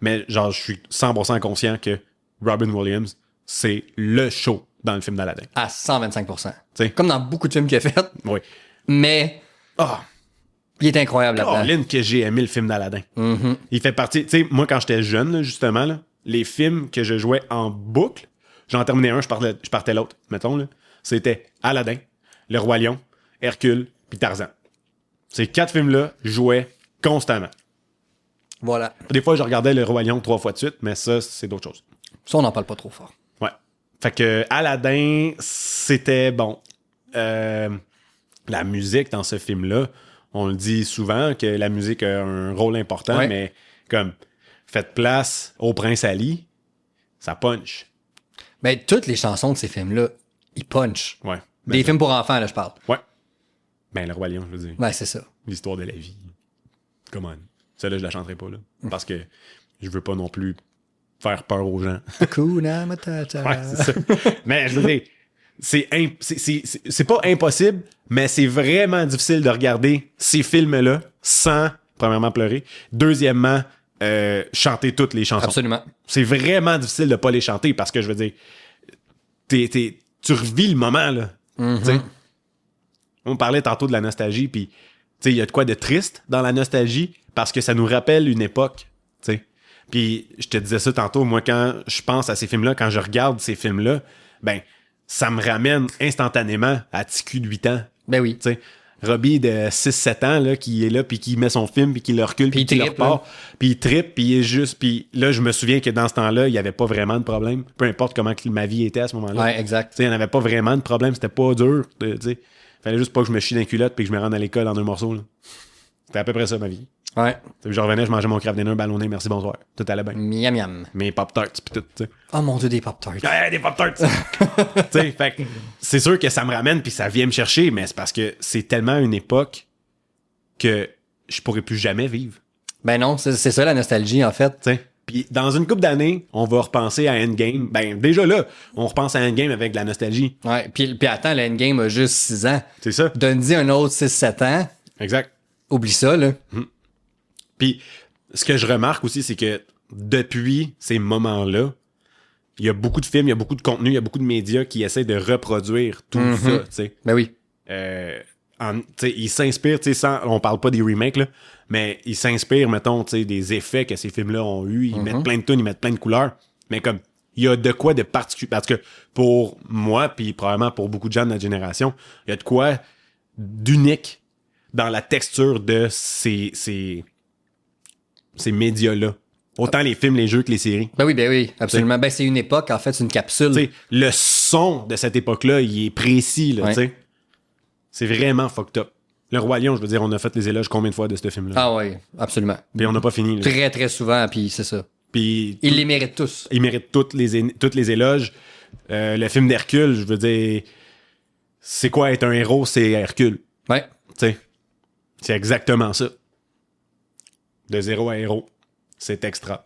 mais genre, je suis 100% conscient que Robin Williams, c'est le show dans le film d'Aladin. À 125%. T'sais. Comme dans beaucoup de films qu'il a fait. Oui. Mais Ah! il est incroyable là-dedans. Caroline, que j'ai aimé le film d'Aladin. Il fait partie... Tu sais, moi, quand j'étais jeune, là, justement, là, les films que je jouais en boucle, j'en terminais un, je partais l'autre, mettons, là. C'était Aladin, Le Roi Lion, Hercule, puis Tarzan. Ces 4 films-là jouaient constamment. Voilà. Des fois, je regardais Le Roi Lion 3 fois de suite, mais ça, c'est d'autres choses. Ça, on n'en parle pas trop fort. Ouais. Fait que Aladin, c'était bon. La musique dans ce film-là, on le dit souvent que la musique a un rôle important, mais comme faites place au Prince Ali, ça punch. Ben, toutes les chansons de ces films-là, ils punchent. Ouais. Des films pour enfants, là, je parle. Ouais. Ben, Le Roi Lion, je veux dire. Ouais, c'est ça. L'histoire de la vie. Come on. Celle-là, je la chanterai pas, là. Parce que je veux pas non plus faire peur aux gens. Hakuna Matata. Ouais, c'est ça. Mais je veux dire, c'est pas impossible, mais c'est vraiment difficile de regarder ces films-là sans, premièrement, pleurer. Deuxièmement, chanter toutes les chansons. Absolument. C'est C'est vraiment difficile de pas les chanter parce que, je veux dire, tu revis le moment, là. T'sais. On parlait tantôt de la nostalgie, puis il y a de quoi de triste dans la nostalgie parce que ça nous rappelle une époque. T'sais. Puis je te disais ça tantôt, moi, quand je pense à ces films-là, quand je regarde ces films-là, ben, ça me ramène instantanément à Ticu de 8 ans. Ben oui. T'sais. Robbie de 6-7 ans là, qui est là, puis qui met son film, puis qui le recule, puis qui le repart, puis il trippe, puis il est juste... Puis là, je me souviens que dans ce temps-là, il n'y avait pas vraiment de problème. Peu importe comment ma vie était à ce moment-là. Ouais, exact. Il n'y en avait pas vraiment de problème, c'était pas dur. Fallait juste pas que je me chie dans les culottes puis que je me rende à l'école en 2 morceaux. Là. C'était à peu près ça, ma vie. Ouais. Je revenais, je mangeais mon Kraft Dinner ballonné, merci, bonsoir. Tout allait bien. Miam miam. Mes Pop-Tarts pis tout, tu sais. Oh mon Dieu, des Pop-Tarts. Ouais, des Pop-Tarts! Tu sais, fait que c'est sûr que ça me ramène puis ça vient me chercher, mais c'est parce que c'est tellement une époque que je pourrais plus jamais vivre. Ben non, c'est ça la nostalgie, en fait. Tu sais. Puis dans une couple d'années, on va repenser à Endgame. Ben déjà là, on repense à Endgame avec de la nostalgie. Ouais, puis attends, le Endgame a juste 6 ans. C'est ça. Donne-y un autre 6-7 ans. Exact. Oublie ça, là. Puis ce que je remarque aussi, c'est que depuis ces moments-là, il y a beaucoup de films, il y a beaucoup de contenu, il y a beaucoup de médias qui essaient de reproduire tout ça, tu sais. Ben oui. Ils s'inspirent, on parle pas des remakes, là, mais ils s'inspirent, mettons, des effets que ces films-là ont eu. Ils mettent plein de tunes, ils mettent plein de couleurs. Mais comme, il y a de quoi de particulier. Parce que pour moi, puis probablement pour beaucoup de gens de notre génération, il y a de quoi d'unique dans la texture de ces médias-là. Autant les films, les jeux que les séries. Ben oui, absolument. Ben c'est une époque, en fait, c'est une capsule. T'sais, le son de cette époque-là, il est précis, là, tu sais. C'est vraiment fucked up. Le Roi Lion, je veux dire, on a fait les éloges combien de fois de ce film-là? Ah oui, absolument. Puis on n'a pas fini. Là. Très, très souvent, puis c'est ça. Puis ils les méritent tous. Ils méritent toutes les éloges. Le film d'Hercule, je veux dire, c'est quoi être un héros? C'est Hercule. Ouais. Tu sais, c'est exactement ça. De zéro à héros. C'est extra.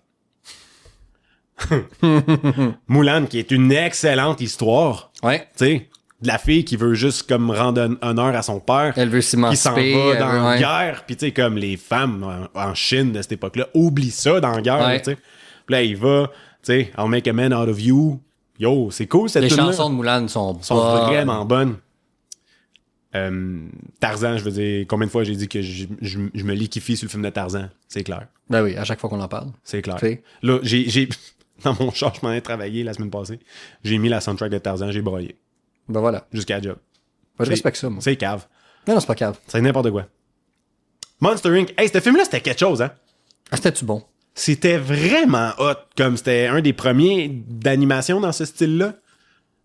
Moulin, qui est une excellente histoire. Ouais. Tu sais, de la fille qui veut juste comme rendre honneur à son père. Elle veut s'émanciper. Qui s'en va dans la guerre. Puis tu sais, comme les femmes en Chine de cette époque-là oublient ça dans la guerre. Tu sais. Puis là, il va, tu sais, I'll make a man out of you. Yo, c'est cool cette tune-là. Les chansons de Moulin sont vraiment bonnes. Tarzan, je veux dire, combien de fois j'ai dit que je me liquifie sur le film de Tarzan? C'est clair. Ben oui, à chaque fois qu'on en parle. C'est clair. T'sais. Là, j'ai dans mon char, je m'en ai travaillé la semaine passée. J'ai mis la soundtrack de Tarzan, j'ai broyé. Ben voilà. Jusqu'à la job. Ben, je respecte ça, moi. C'est cave. Non, c'est pas cave. C'est n'importe quoi. Monster Inc. Hey, ce film-là, c'était quelque chose, hein? Ah, c'était-tu bon? C'était vraiment hot. Comme c'était un des premiers d'animation dans ce style-là,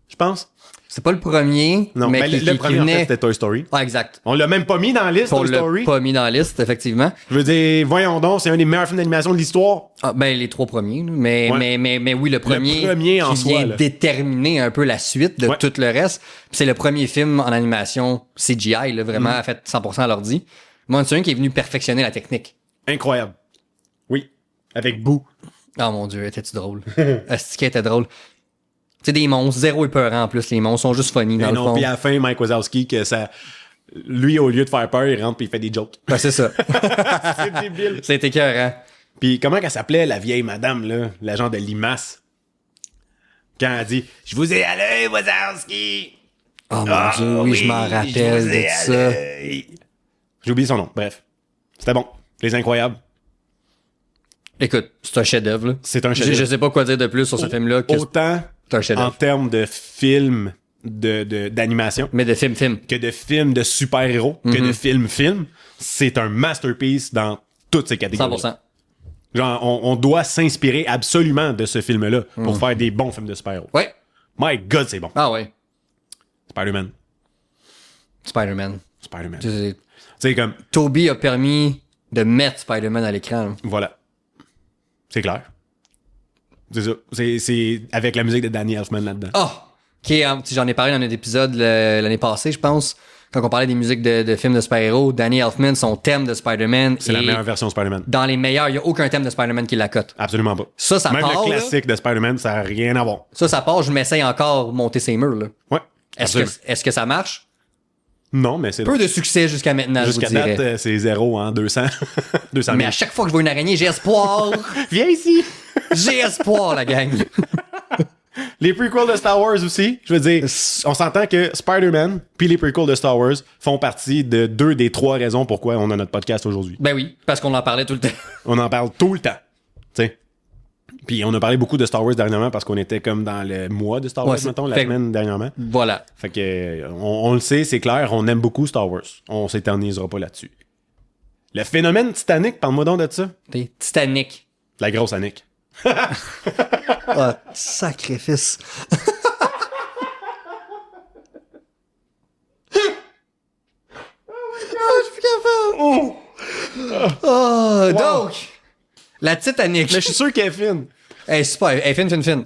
je pense. C'est pas le premier. Non, mais le premier, en fait, c'était Toy Story. Ah, exact. On l'a même pas mis dans la liste, Toy Story. On l'a pas mis dans la liste, effectivement. Je veux dire, voyons donc, c'est un des meilleurs films d'animation de l'histoire. Ah, ben, les 3 premiers. Mais oui, le premier. Le premier en qui soi. Vient déterminer un peu la suite de tout le reste. Puis c'est le premier film en animation CGI, là, vraiment, fait 100% à l'ordi. Monster Inc. est venu perfectionner la technique. Incroyable. Avec Boo. Oh mon Dieu, était-tu drôle? Est-ce qu'elle était drôle? Tu sais, des monstres, zéro épeurant en plus. Les monstres sont juste funny dans Mais le fond. puis à la fin, Mike Wazowski, que ça... Lui, au lieu de faire peur, il rentre puis il fait des jokes. Ben, c'est ça. C'est débile. C'est écœurant. Puis comment qu'elle s'appelait, la vieille madame, là, l'agent de Limace? Quand elle dit « Je vous ai à l'œil, Wazowski! » Oh mon Dieu, oui, je m'en rappelle de ça. J'ai oublié son nom, bref. C'était bon. Les Incroyables. Écoute, c'est un chef-d'œuvre, là. C'est un chef-d'œuvre. Je sais pas quoi dire de plus sur ce film-là que Autant c'est un en chef-d'œuvre. termes de films d'animation Mais de film. que de films de super-héros, que de films, c'est un masterpiece dans toutes ces catégories. 100%. Genre, on doit s'inspirer absolument de ce film-là pour faire des bons films de super-héros. Ouais. My God, c'est bon. Ah ouais. Spider-Man. Spider-Man. Spider-Man. Tu Tu sais, sais, comme, Toby a permis de mettre Spider-Man à l'écran. Là. voilà. C'est clair. C'est ça. C'est avec la musique de Danny Elfman là-dedans. Ah! J'en ai parlé dans un épisode l'année passée, je pense. Quand on parlait des musiques de films de super-héros, Danny Elfman, son thème de Spider-Man C'est la meilleure version de Spider-Man. dans les meilleurs. Il n'y a aucun thème de Spider-Man qui la cote. Absolument pas. Ça Même part, le là. classique de Spider-Man, ça n'a rien à voir. Ça part, je m'essaye encore de monter ces murs. Là. Ouais. Est-ce que ça marche? Non, mais c'est Peu de succès jusqu'à maintenant, jusqu'à je vous dirais. date, c'est 0 en 200. 200 000. Mais à chaque fois que je vois une araignée, j'ai espoir. Viens ici! J'ai espoir, la gang. Les prequels de Star Wars aussi, je veux dire, on s'entend que Spider-Man puis les prequels de Star Wars font partie de 2 des 3 raisons pourquoi on a notre podcast aujourd'hui. Ben oui, parce qu'on en parlait tout le temps. On en parle tout le temps, tu sais. Puis on a parlé beaucoup de Star Wars dernièrement parce qu'on était comme dans le mois de Star Wars, Ouais, mettons, la fait- semaine dernièrement. Voilà. Fait que on le sait, c'est clair, on aime beaucoup Star Wars. On s'éternisera pas là-dessus. Le phénomène Titanic, parle-moi donc de ça. T'es Titanic. La grosse Annick. Ah, sacrifice. Je suis plus capable. Oh, donc, la Titanic. Mais je suis sûr qu'elle est fine. Hey, super, hey, fine.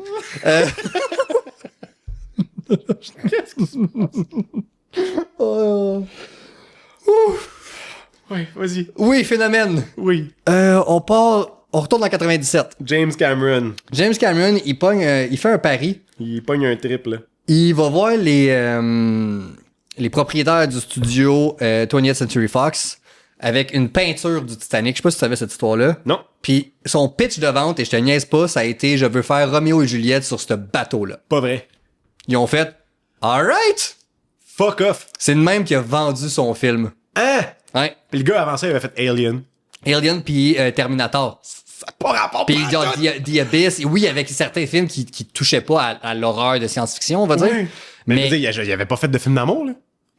Oui, vas-y. Oui, phénomène. Oui. On retourne en 97. James Cameron. James Cameron, il fait un pari. Il pogne un triple. Il va voir les propriétaires du studio 20th Century Fox avec une peinture du Titanic. Je sais pas si tu savais cette histoire-là. Non. Puis son pitch de vente, et je te niaise pas, ça a été « Je veux faire Roméo et Juliette sur ce bateau-là Pas vrai. ». Ils ont fait « Alright! Fuck off. » C'est le même qui a vendu son film. Hein? Ouais. Puis le gars avant ça, il avait fait Alien. Alien puis Terminator. Ça n'a pas rapport Puis pas genre à tout. The Abyss. Et oui, avec certains films qui touchaient pas à l'horreur de science-fiction, on va dire. Oui. Mais je veux dire, il avait pas fait de film d'amour, là.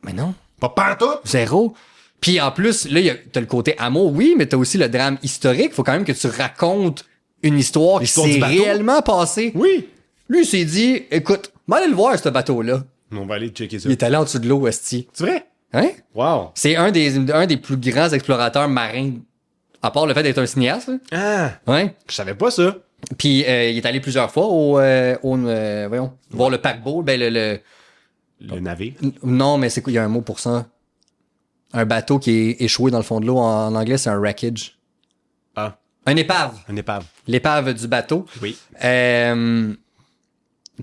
Mais non. Pas pantoute. Zéro. Puis en plus, là, t'as le côté amour, oui, mais t'as aussi le drame historique. Faut quand même que tu racontes une histoire qui L'histoire s'est du bateau. réellement passée. Oui. Lui, il s'est dit, écoute, va aller le voir, ce bateau-là. On va aller checker ça. Il est allé en dessous de l'eau, esti. C'est vrai? Hein? Wow. C'est un des plus grands explorateurs marins, à part le fait d'être un cinéaste. Là. Ah. Ouais. Je savais pas ça. Puis il est allé plusieurs fois voyons, voir le paquebot. Ben, Le navire. non, mais c'est quoi, il y a un mot pour ça. Un bateau qui est échoué dans le fond de l'eau. En anglais, c'est un wreckage. Ah. Un épave. Un épave. L'épave du bateau. Oui. Ben,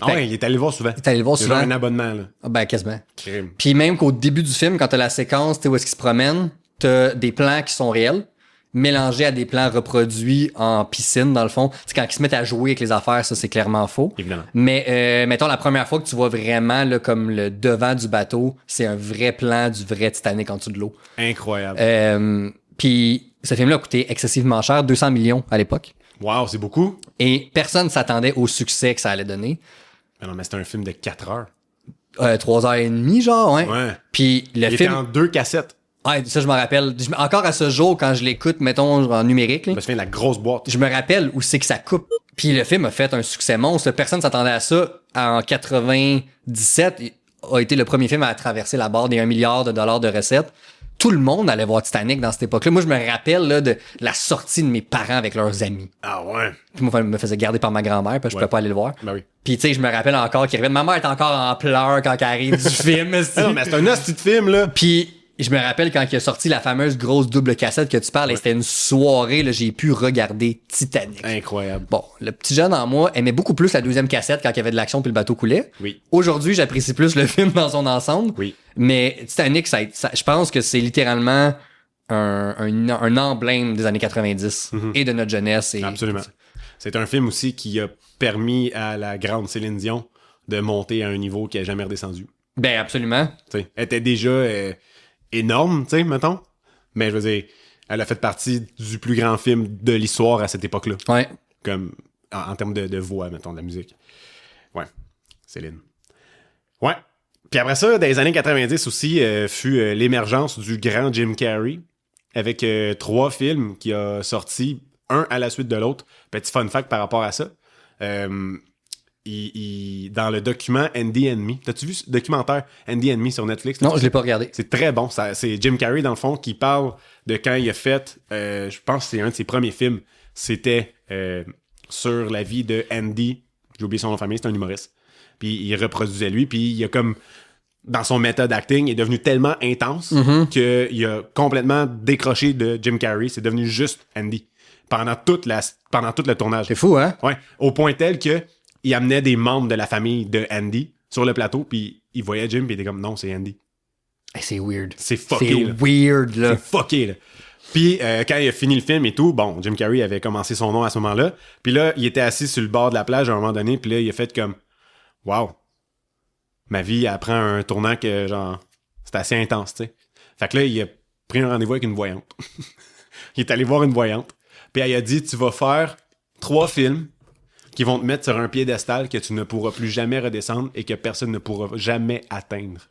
Ah ouais, il est allé le voir souvent. t'es allé le voir C'est genre souvent? un abonnement, là. Ah, ben, quasiment. Crime. Puis même qu'au début du film, quand t'as la séquence, où est-ce qu'il se promène, t'as des plans qui sont réels, mélangés à des plans reproduits en piscine, dans le fond. C'est quand ils se mettent à jouer avec les affaires, ça, c'est clairement faux. Évidemment. Mais mettons, la première fois que tu vois vraiment là, comme le devant du bateau, c'est un vrai plan du vrai Titanic en dessous de l'eau. Incroyable. Puis ce film-là a coûté excessivement cher, 200 millions à l'époque. Wow, c'est beaucoup. Et personne s'attendait au succès que ça allait donner. Mais non, mais c'était un film de 4 heures. 3h30, genre, ouais. Ouais. Puis le Il film... était en 2 cassettes. Ouais, ça, je me rappelle. Encore à ce jour, quand je l'écoute, mettons, en numérique, là, Je me souviens de la grosse boîte. je me rappelle où c'est que ça coupe. Puis le film a fait un succès monstre. Personne s'attendait à ça. En 97, il a été le premier film à traverser la barre des 1 milliard de dollars de recettes. Tout le monde allait voir Titanic dans cette époque-là. Moi, je me rappelle là, de la sortie de mes parents avec leurs amis. Ah ouais. Puis moi, je me faisais garder par ma grand-mère parce que je pouvais pas aller le voir. Ben oui. Puis tu sais, je me rappelle encore qu'il arrivait. Ma mère est encore en pleurs quand elle arrive du film. Ah non, mais c'est un hostie de film, là. Puis je me rappelle quand il a sorti la fameuse grosse double cassette que tu parles, et c'était une soirée, là, j'ai pu regarder Titanic. Incroyable. Bon, le petit jeune en moi aimait beaucoup plus la deuxième cassette quand il y avait de l'action puis le bateau coulait. Oui. Aujourd'hui, j'apprécie plus le film dans son ensemble. Oui. Mais Titanic, je pense que c'est littéralement un emblème des années 90 et de notre jeunesse. Absolument. C'est un film aussi qui a permis à la grande Céline Dion de monter à un niveau qui n'a jamais redescendu. Ben, absolument. T'sais, elle était déjà énorme, tu sais, mettons. Mais je veux dire, elle a fait partie du plus grand film de l'histoire à cette époque-là. Ouais. Comme en termes de voix, mettons, de la musique. Ouais. Céline. Ouais. Puis après ça, dans les années 90 aussi, fut l'émergence du grand Jim Carrey avec 3 films qui a sorti, un à la suite de l'autre. Petit fun fact par rapport à ça. Dans le document Andy and Me, t'as-tu vu ce documentaire Andy and Me sur Netflix? Non, je l'ai pas regardé. C'est très bon. C'est Jim Carrey, dans le fond, qui parle de quand il a fait, je pense que c'est un de ses premiers films, c'était sur la vie de Andy. J'ai oublié son nom de famille, c'est un humoriste. Puis il reproduisait lui, puis il a comme, dans son méthode d'acting, il est devenu tellement intense qu'il a complètement décroché de Jim Carrey. C'est devenu juste Andy. Pendant tout le tournage. C'est fou, hein? Ouais. Au point tel que il amenait des membres de la famille de Andy sur le plateau, puis il voyait Jim, puis il était comme, non, c'est Andy. Hey, c'est weird. C'est fucké, C'est là. weird, là. C'est fucké, là. Puis quand il a fini le film et tout, bon, Jim Carrey avait commencé son nom à ce moment-là, puis là, il était assis sur le bord de la plage à un moment donné, puis là, il a fait comme, wow, ma vie, elle prend un tournant que, genre, c'est assez intense, tu sais. Fait que là, il a pris un rendez-vous avec une voyante. Il est allé voir une voyante, puis elle a dit, tu vas faire 3 films qui vont te mettre sur un piédestal que tu ne pourras plus jamais redescendre et que personne ne pourra jamais atteindre.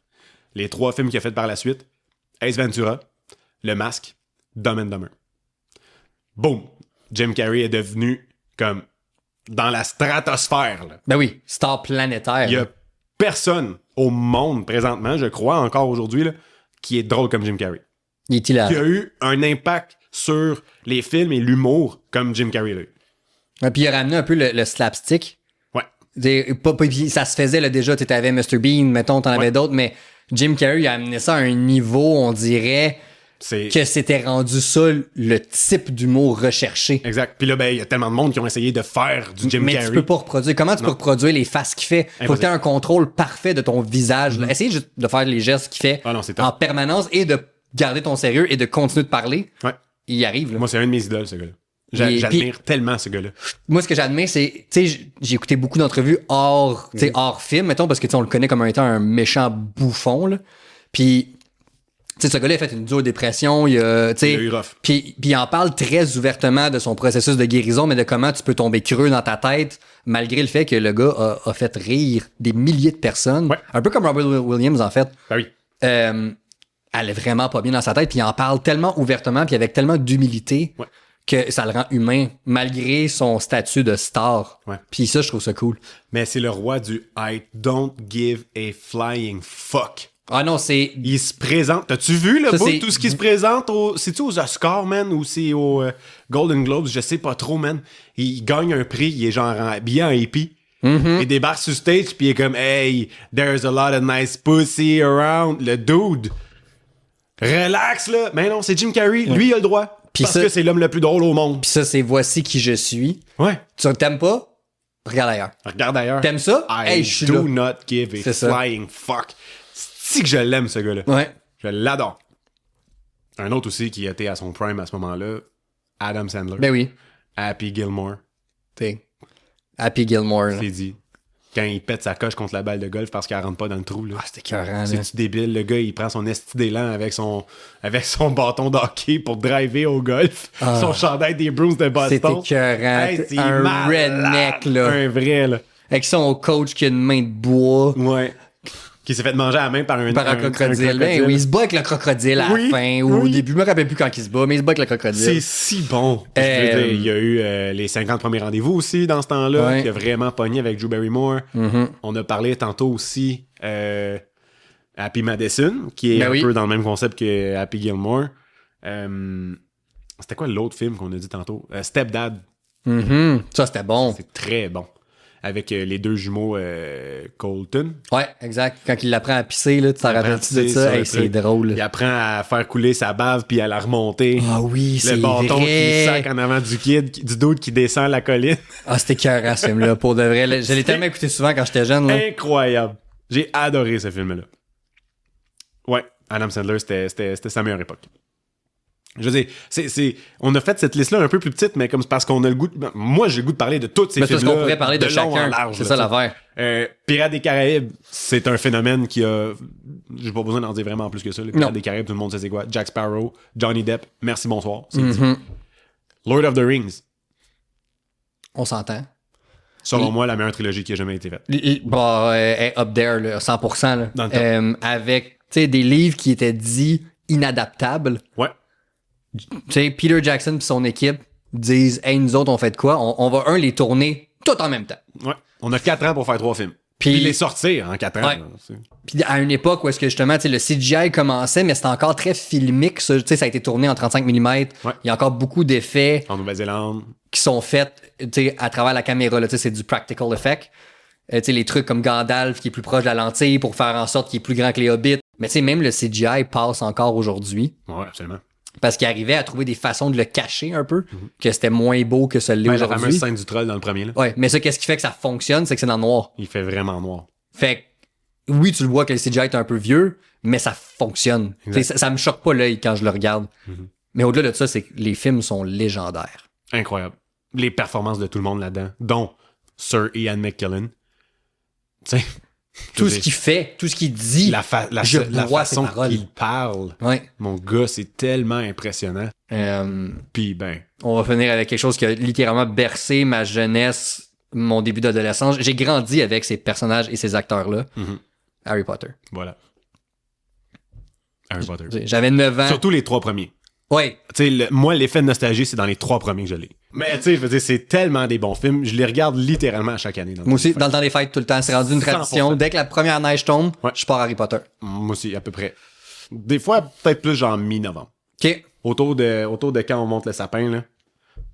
Les 3 films qu'il a fait par la suite, Ace Ventura, Le Masque, Dumb and Dumber. Boom! Jim Carrey est devenu comme dans la stratosphère, là. Ben oui, star planétaire. Il y a personne au monde présentement, je crois encore aujourd'hui, là, qui est drôle comme Jim Carrey. Il est hilarant. Qui a eu un impact sur les films et l'humour comme Jim Carrey l'a eu. Ouais, puis il a ramené un peu le slapstick. Ouais. Puis ça se faisait là, déjà, tu avais Mr. Bean, mettons, t'en avais d'autres, mais Jim Carrey a amené ça à un niveau, on dirait, que c'était rendu ça le type d'humour recherché. Exact. Puis là, ben, il y a tellement de monde qui ont essayé de faire du Jim Carrey. Mais tu peux pas reproduire. Comment tu peux reproduire les faces qu'il fait? Faut que tu aies un contrôle parfait de ton visage. Là. Essaye juste de faire les gestes qu'il fait en permanence et de garder ton sérieux et de continuer de parler. Ouais. Il y arrive. Là. Moi, c'est un de mes idoles, ce gars-là. J'admire tellement ce gars-là. Moi, ce que j'admire, c'est, tu sais, j'ai écouté beaucoup d'entrevues hors film, mettons, parce que on le connaît comme étant un méchant bouffon, là. Puis, tu sais, ce gars-là a fait une dure dépression, il a eu rough. Puis il en parle très ouvertement de son processus de guérison, mais de comment tu peux tomber creux dans ta tête, malgré le fait que le gars a fait rire des milliers de personnes. Ouais. Un peu comme Robert Williams, en fait. Ben oui. Elle est vraiment pas bien dans sa tête, puis il en parle tellement ouvertement, puis avec tellement d'humilité. Ouais. Que ça le rend humain, malgré son statut de star. Ouais. Puis ça, je trouve ça cool. Mais c'est le roi du I don't give a flying fuck. Ah non, c'est... Il se présente... T'as-tu vu le bout? c'est... Tout ce qui se présente c'est-tu aux Oscars, man? Ou c'est aux Golden Globes? Je sais pas trop, man. Il gagne un prix, il est genre habillé en hippie. Il débarque sur stage, puis il est comme « Hey, there's a lot of nice pussy around. » Le dude. Relax, là. Mais non, c'est Jim Carrey. Lui, il a le droit. Puis parce que c'est l'homme le plus drôle au monde. Puis ça, c'est Voici qui je suis. Ouais. Tu t'aimes pas? Regarde ailleurs. Regarde ailleurs. T'aimes ça? I do not give a flying fuck. C'est que je l'aime, ce gars-là. Ouais. Je l'adore. Un autre aussi qui était à son prime à ce moment-là, Adam Sandler. Ben oui. Happy Gilmore. T'es Happy Gilmore. C'est dit. Quand il pète sa coche contre la balle de golf parce qu'elle rentre pas dans le trou. Là. Ah, c'était écœurant. C'est-tu débile? Le gars, il prend son esti d'élan avec son bâton d'hockey pour driver au golf. Son chandail des Bruins de Boston. C'était écœurant. Hey, c'est un redneck, là. Un vrai, là. Avec son coach qui a une main de bois. Ouais. Qui s'est fait manger à la main par un crocodile. Ben oui, il se bat avec le crocodile à la fin. Ou au début, je me rappelle plus quand il se bat, mais il se bat avec le crocodile. C'est si bon. Je veux dire, il y a eu les 50 premiers rendez-vous aussi dans ce temps-là, qui a vraiment pogné avec Drew Barrymore. On a parlé tantôt aussi Happy Madison, qui est un peu dans le même concept que Happy Gilmore. C'était quoi l'autre film qu'on a dit tantôt? Stepdad. Ça, c'était bon. C'est très bon. avec les deux jumeaux Colton. Ouais, exact. Quand il l'apprend à pisser, là, tu t'en rappelles-tu de ça? Hey, c'est drôle. Il apprend à faire couler sa bave puis à la remonter. Ah oui, c'est vrai. Le bâton qui sac en avant du dude qui descend la colline. Ah, c'était écœurant, ce film-là, pour de vrai. Je l'ai tellement écouté souvent quand j'étais jeune. Là. Incroyable. J'ai adoré ce film-là. Ouais, Adam Sandler, c'était sa meilleure époque. Je veux dire, on a fait cette liste-là un peu plus petite, mais comme c'est parce qu'on a le goût... Moi, j'ai le goût de parler de toutes ces films-là. Parce qu'on pourrait parler de long chacun. en large. C'est ça l'affaire. Pirates des Caraïbes, c'est un phénomène qui a... J'ai pas besoin d'en dire vraiment plus que ça. Les Pirates des Caraïbes, tout le monde sait c'est quoi. Jack Sparrow, Johnny Depp, merci, bonsoir. C'est dit. Lord of the Rings. On s'entend. Selon moi, la meilleure trilogie qui a jamais été faite. Up there, là, 100%. Là. Dans le top. Avec des livres qui étaient dits inadaptables. Ouais. Tu sais, Peter Jackson et son équipe disent « Hey, nous autres, on fait de quoi? On va, les tourner tout en même temps. » Ouais. On a 4 ans pour faire 3 films. Puis les sortir en 4 ans. Ouais. Puis à une époque où est-ce que justement, le CGI commençait, mais c'était encore très filmique. Ça, ça a été tourné en 35 mm. Ouais. Il y a encore beaucoup d'effets en Nouvelle-Zélande qui sont faits à travers la caméra. Là, c'est du practical effect. Les trucs comme Gandalf qui est plus proche de la lentille pour faire en sorte qu'il est plus grand que les hobbits. Mais même le CGI passe encore aujourd'hui. Ouais, absolument. Parce qu'il arrivait à trouver des façons de le cacher un peu, que c'était moins beau que celui aujourd'hui. La fameuse scène du troll dans le premier. Là. Ouais, mais ça, qu'est-ce qui fait que ça fonctionne, c'est que c'est dans le noir. Il fait vraiment noir. Fait que, oui, tu le vois que le CGI est un peu vieux, mais ça fonctionne. Ça me choque pas l'œil quand je le regarde. Mais au-delà de ça, c'est que les films sont légendaires. Incroyable. Les performances de tout le monde là-dedans, dont Sir Ian McKellen. Tu sais... Tout ce qu'il fait, tout ce qu'il dit, la façon qu'il parle. Ouais. Mon gars, c'est tellement impressionnant. Puis on va finir avec quelque chose qui a littéralement bercé ma jeunesse, mon début d'adolescence. J'ai grandi avec ces personnages et ces acteurs-là. Harry Potter. Voilà. Harry Potter. J'avais 9 ans. Surtout les 3 premiers. Ouais. Tu sais, moi, l'effet de nostalgie, c'est dans les 3 premiers que je l'ai. Mais tu sais, je veux dire, c'est tellement des bons films. Je les regarde littéralement à chaque année. Moi aussi, dans le temps des fêtes, tout le temps. C'est rendu une tradition. 100%. Dès que la première neige tombe, je pars Harry Potter. Moi aussi, à peu près. Des fois, peut-être plus genre mi-novembre. OK. Autour de quand on monte le sapin, là.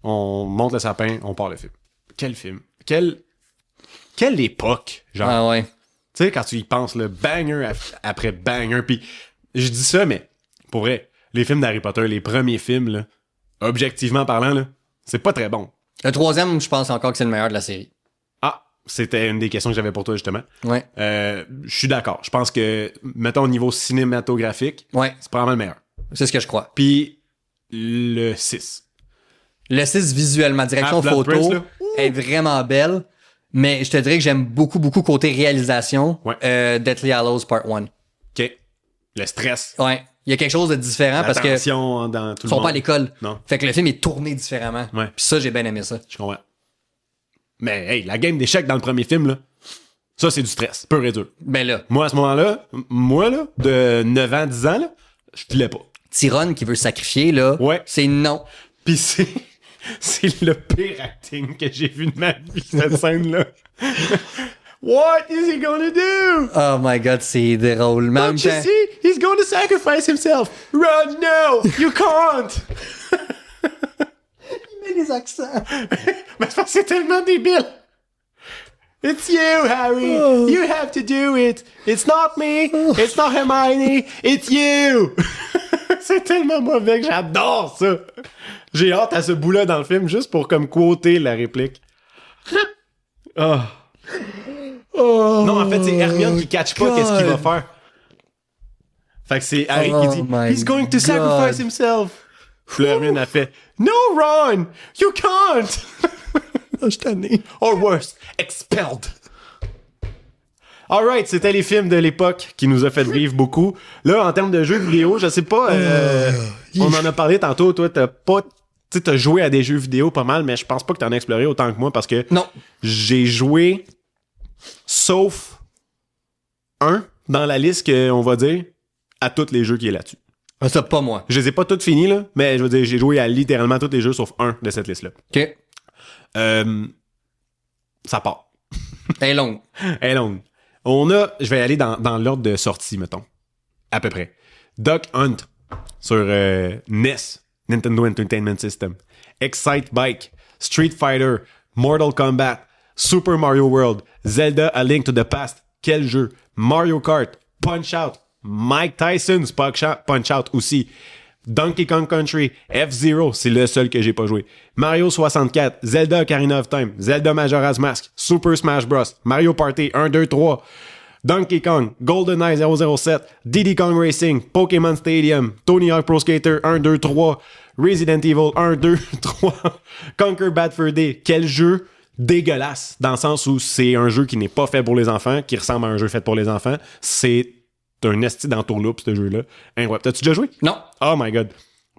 On monte le sapin, on part le film. Quel film. Quelle époque, genre. Ah ouais. Tu sais, quand tu y penses, le banger après banger. Puis je dis ça, mais pour vrai, les films d'Harry Potter, les premiers films, là, objectivement parlant, là, c'est pas très bon. Le 3e, je pense encore que c'est le meilleur de la série. Ah, c'était une des questions que j'avais pour toi, justement. Ouais. Je suis d'accord. Je pense que, mettons, au niveau cinématographique, c'est probablement le meilleur. C'est ce que je crois. Puis, le 6. Le 6, visuellement, direction photo, Prince, est vraiment belle. Mais je te dirais que j'aime beaucoup côté réalisation. Deathly Hallows Part 1. OK. Le stress. Ouais. Il y a quelque chose de différent parce que dans tout ils sont pas à l'école. Non. Fait que le film est tourné différemment. Ouais. Puis ça, j'ai bien aimé ça. Je comprends. Mais hey, la game d'échecs dans le premier film, là, ça, c'est du stress. Pur et dur. Ben là. Moi, à ce moment-là, de 9 ans, 10 ans, là, je filais pas. Tyrone qui veut se sacrifier, là, c'est non. Puis c'est le pire acting que j'ai vu de ma vie, cette scène-là. What is he gonna do? Oh my god, c'est drôle. Don't you see? He's going to sacrifice himself. Run, no! You can't! Il met les accents. Mais c'est tellement débile. It's you, Harry. You have to do it. It's not me. It's not Hermione. It's you. C'est tellement mauvais que j'adore ça. J'ai hâte à ce bout-là dans le film juste pour comme quoter la réplique. Oh. Non, en fait, c'est Hermione qui catch pas qu'est-ce qu'il va faire. Fait que c'est Harry qui dit He's going to sacrifice himself. Puis Hermione a fait No, Ron, you can't. Je t'en ai. Or worse, expelled. Alright, c'était les films de l'époque qui nous a fait vivre beaucoup. Là, en termes de jeux vidéo, je sais pas, on en a parlé tantôt, toi, t'as joué à des jeux vidéo pas mal, mais je pense pas que t'en as exploré autant que moi parce que j'ai joué, sauf un dans la liste qu'on va dire, à tous les jeux qui est là-dessus. Ça, pas moi. Je les ai pas tous finis, là, mais je veux dire, j'ai joué à littéralement tous les jeux sauf un de cette liste-là. OK. Ça part. Elle est longue. Elle est longue. Je vais aller dans l'ordre de sortie, mettons. À peu près. Duck Hunt sur NES, Nintendo Entertainment System. Excite Bike, Street Fighter, Mortal Kombat, Super Mario World, Zelda A Link to the Past, quel jeu, Mario Kart, Punch-Out, Mike Tyson's Punch-Out aussi, Donkey Kong Country, F-Zero, c'est le seul que j'ai pas joué, Mario 64, Zelda Ocarina of Time, Zelda Majora's Mask, Super Smash Bros, Mario Party 1, 2, 3, Donkey Kong, GoldenEye 007, Diddy Kong Racing, Pokémon Stadium, Tony Hawk Pro Skater 1, 2, 3, Resident Evil 1, 2, 3, Conquer Bad Fur Day. Quel jeu dégueulasse, dans le sens où c'est un jeu qui n'est pas fait pour les enfants, qui ressemble à un jeu fait pour les enfants. C'est un esti d'entourloupe, ce jeu-là. Incroyable. T'as-tu déjà joué? Non. Oh my god.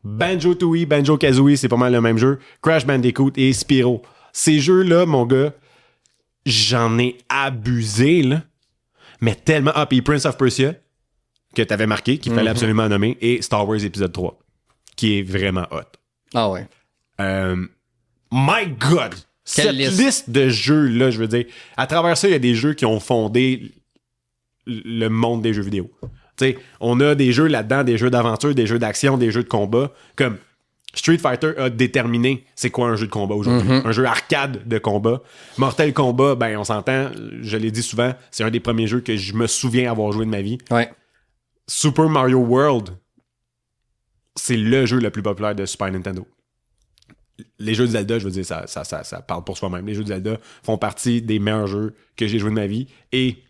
Banjo-Tooie, Banjo-Kazooie, c'est pas mal le même jeu. Crash Bandicoot et Spyro. Ces jeux-là, mon gars, j'en ai abusé, là. Mais tellement... Ah, puis Prince of Persia, que t'avais marqué, qu'il fallait absolument nommer, et Star Wars épisode 3, qui est vraiment hot. Ah ouais. My God! Cette liste de jeux-là, je veux dire, à travers ça, il y a des jeux qui ont fondé le monde des jeux vidéo. Tu sais, on a des jeux là-dedans, des jeux d'aventure, des jeux d'action, des jeux de combat, comme... Street Fighter a déterminé c'est quoi un jeu de combat aujourd'hui. Un jeu arcade de combat. Mortal Kombat, ben on s'entend, je l'ai dit souvent, c'est un des premiers jeux que je me souviens avoir joué de ma vie. Ouais. Super Mario World, c'est le jeu le plus populaire de Super Nintendo. Les jeux de Zelda, je veux dire, ça parle pour soi-même. Les jeux de Zelda font partie des meilleurs jeux que j'ai joué de ma vie. Et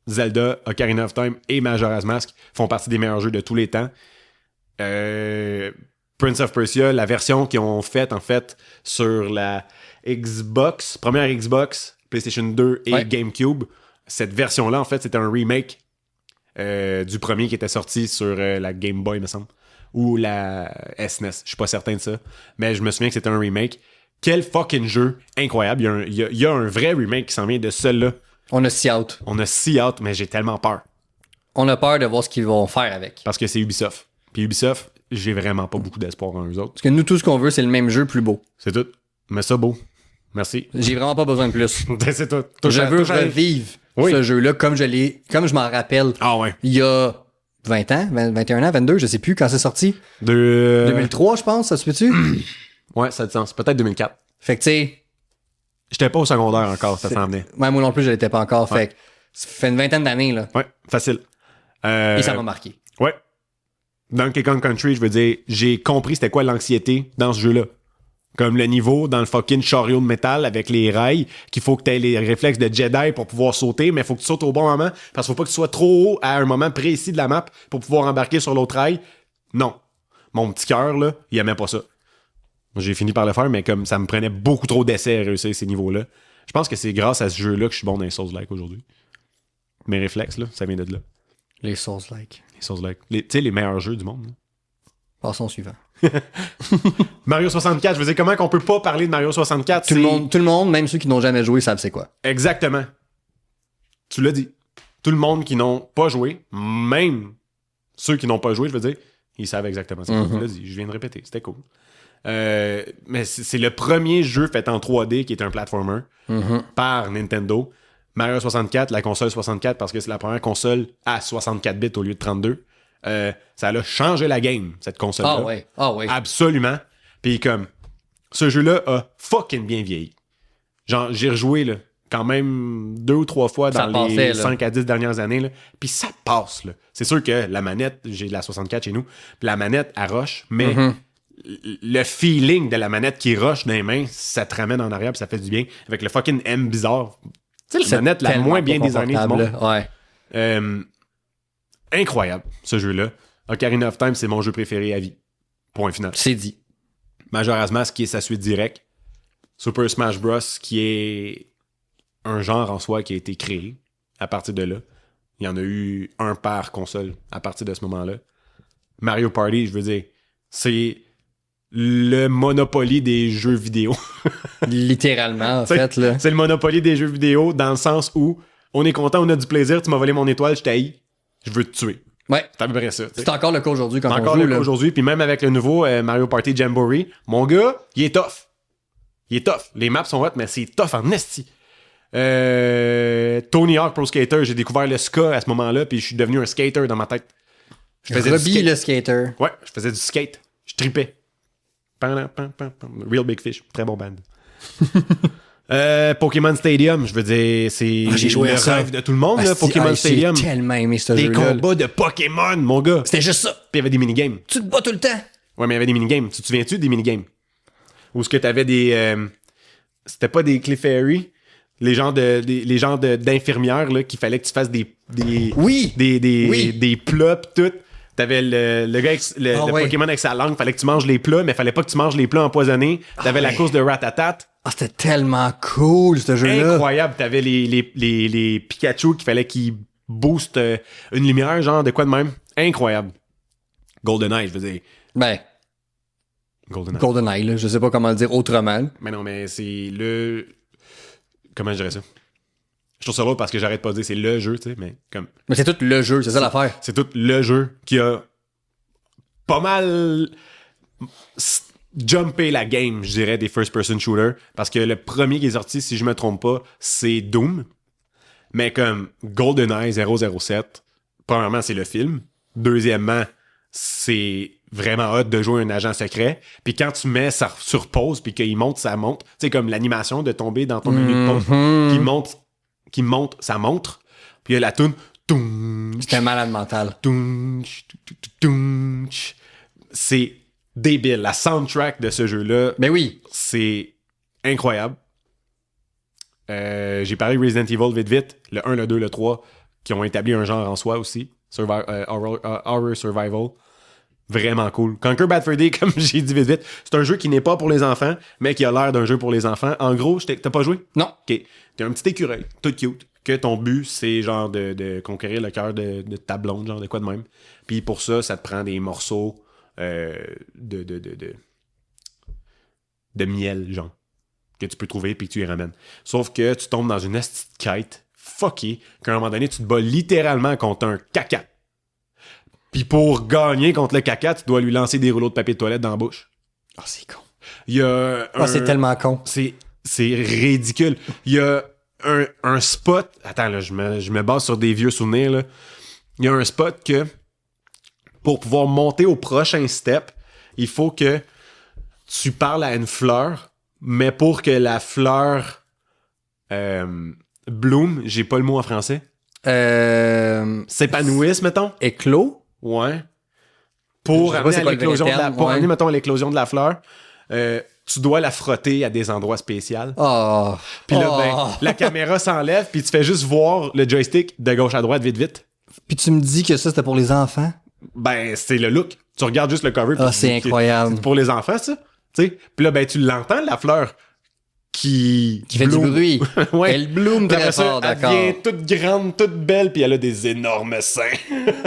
Zelda, Ocarina of Time et Majora's Mask font partie des meilleurs jeux de tous les temps. Prince of Persia, la version qu'ils ont faite, en fait, sur la Xbox, première Xbox, PlayStation 2 et GameCube. Cette version-là, en fait, c'était un remake du premier qui était sorti sur la Game Boy, me semble. Ou la SNES. Je suis pas certain de ça. Mais je me souviens que c'était un remake. Quel fucking jeu incroyable. Il y a un vrai remake qui s'en vient de celui-là. On a si hâte. On a si hâte, mais j'ai tellement peur. On a peur de voir ce qu'ils vont faire avec. Parce que c'est Ubisoft. Puis Ubisoft, j'ai vraiment pas beaucoup d'espoir en eux autres. Parce que nous, tout ce qu'on veut, c'est le même jeu plus beau. C'est tout. Mais ça, beau. Merci. J'ai vraiment pas besoin de plus. C'est tout. Je veux revivre ce jeu-là comme je m'en rappelle. Ah ouais. Il y a 20 ans, 21 ans, 22, je sais plus quand c'est sorti. 2003, je pense, ça se peut-tu? Ouais, ça a du sens. Peut-être 2004. Fait que tu sais... J'étais pas au secondaire encore, ça s'en venait. Ouais, moi non plus, je l'étais pas encore. Ouais. Fait que ça fait une vingtaine d'années, là. Ouais, facile. Et ça m'a marqué. Ouais. Donkey Kong Country, je veux dire, j'ai compris c'était quoi l'anxiété dans ce jeu-là. Comme le niveau dans le fucking chariot de métal avec les rails, qu'il faut que tu aies les réflexes de Jedi pour pouvoir sauter, mais il faut que tu sautes au bon moment, parce qu'il faut pas que tu sois trop haut à un moment précis de la map pour pouvoir embarquer sur l'autre rail. Non. Mon petit cœur, là, il aimait pas ça. J'ai fini par le faire, mais comme ça me prenait beaucoup trop d'essais à réussir ces niveaux-là. Je pense que c'est grâce à ce jeu-là que je suis bon dans les Souls-like aujourd'hui. Mes réflexes, là, ça vient de là. Les Souls-like. Les Souls-like. Tu sais, les meilleurs jeux du monde. Là. Passons au suivant. Mario 64, je veux dire, comment qu'on peut pas parler de Mario 64? Tout le monde, même ceux qui n'ont jamais joué, savent c'est quoi. Exactement. Tu l'as dit. Tout le monde qui n'ont pas joué, même ceux qui n'ont pas joué, je veux dire, ils savent exactement c'est quoi. Tu l'as dit, je viens de répéter, c'était cool. Mais c'est le premier jeu fait en 3D qui est un platformer par Nintendo. Mario 64, la console 64, parce que c'est la première console à 64 bits au lieu de 32. Ça a changé la game, cette console-là. Ah ouais. Absolument. Puis comme, ce jeu-là a fucking bien vieilli. Genre, j'ai rejoué, là, quand même 2 ou 3 fois dans les 5 à 10 dernières années, là. Puis ça passe, là. C'est sûr que la manette, j'ai la 64 chez nous, puis la manette, elle rush, mais le feeling de la manette qui rush dans les mains, ça te ramène en arrière, puis ça fait du bien. Avec le fucking M bizarre. Tu sais, la manette la moins bien designée du monde. Ouais. Incroyable, ce jeu-là. Ocarina of Time, c'est mon jeu préféré à vie. Point final. C'est dit. Majora's Mask, qui est sa suite directe. Super Smash Bros, qui est un genre en soi qui a été créé à partir de là. Il y en a eu un par console à partir de ce moment-là. Mario Party, je veux dire, c'est le Monopoly des jeux vidéo. Littéralement, en fait. Là. C'est le Monopoly des jeux vidéo dans le sens où on est content, on a du plaisir, tu m'as volé mon étoile, je t'haïs, je veux te tuer. Ouais. C'est à peu près ça. C'est encore le cas aujourd'hui quand on joue. C'est encore le cas aujourd'hui, puis même avec le nouveau Mario Party Jamboree, mon gars, il est tough. Il est tough. Les maps sont hot, mais c'est tough en esti. Tony Hawk Pro Skater, j'ai découvert le ska à ce moment-là, puis je suis devenu un skater dans ma tête. Je faisais Robbie le skater. Ouais, je faisais du skate. Je tripais. Real Big Fish, très bon band. Pokémon Stadium, je veux dire, c'est j'ai joué le à ça. rêve de tout le monde, là, Pokémon Stadium. J'ai tellement aimé ce Des jeu-là. combats de Pokémon, mon gars. C'était juste ça. Puis il y avait des minigames. Tu te bats tout le temps. Ouais, mais il y avait des minigames. Tu te souviens-tu des minigames? Où est-ce que t'avais des... c'était pas des Clefairy, les gens d'infirmières, là, qu'il fallait que tu fasses des Oui. des plats pis tout. T'avais le gars avec le ouais. Pokémon avec sa langue, fallait que tu manges les plats, mais fallait pas que tu manges les plats empoisonnés. T'avais la course de Ratatat. Ah, c'était tellement cool, ce jeu-là. Incroyable. T'avais les Pikachu qu'il fallait qu'ils boostent une lumière, genre de quoi de même. Incroyable. GoldenEye, je veux dire. Ben, GoldenEye. GoldenEye, là, je sais pas comment le dire autrement. Mais non, mais c'est le... Comment je dirais ça? Je trouve ça drôle parce que j'arrête pas de dire c'est le jeu, tu sais, mais comme... Mais c'est tout le jeu, c'est ça l'affaire. C'est tout le jeu qui a pas mal jumpé la game, je dirais, des first-person shooters. Parce que le premier qui est sorti, si je me trompe pas, c'est Doom. Mais comme GoldenEye 007, premièrement, c'est le film. Deuxièmement, c'est vraiment hot de jouer un agent secret. Puis quand tu mets ça sur pause, puis qu'il monte, ça monte. Tu sais, comme l'animation de tomber dans ton menu de pause, qui monte, ça montre. Puis il y a la toune. C'était malade mental. C'est débile. La soundtrack de ce jeu-là, Ben oui. c'est incroyable. J'ai parlé de Resident Evil vite. Le 1, le 2, le 3, qui ont établi un genre en soi aussi. Horror Survival. Vraiment cool. Conquer Bad Fur Day, comme j'ai dit vite, c'est un jeu qui n'est pas pour les enfants, mais qui a l'air d'un jeu pour les enfants. En gros, t'as pas joué? Non. OK. T'es un petit écureuil, tout cute, que ton but, c'est genre de conquérir le cœur de ta blonde, genre de quoi de même. Puis pour ça, ça te prend des morceaux de miel, genre, que tu peux trouver puis que tu y ramènes. Sauf que tu tombes dans une petite quête fuckée, qu'à un moment donné, tu te bats littéralement contre un caca. Puis pour gagner contre le caca, tu dois lui lancer des rouleaux de papier de toilette dans la bouche. Ah, c'est con. Il y a c'est tellement con. C'est ridicule. Il y a un spot... Attends, là, je me base sur des vieux souvenirs, là. Il y a un spot que, pour pouvoir monter au prochain step, il faut que tu parles à une fleur, mais pour que la fleur bloom, j'ai pas le mot en français. S'épanouisse, mettons. Éclos? Ouais. Pour amener à l'éclosion de la, amener, mettons, à l'éclosion de la fleur, tu dois la frotter à des endroits spéciaux. Oh. Puis là, ben, la caméra s'enlève, puis tu fais juste voir le joystick de gauche à droite, vite. Puis tu me dis que ça, c'était pour les enfants? Ben, c'est le look. Tu regardes juste le cover. Ah, c'est incroyable. C'est pour les enfants, ça. Tu sais. Puis là, ben, tu l'entends, la fleur qui fait du bruit. Ouais. Elle bloom très fort, d'accord. Elle devient toute grande, toute belle, puis elle a des énormes seins.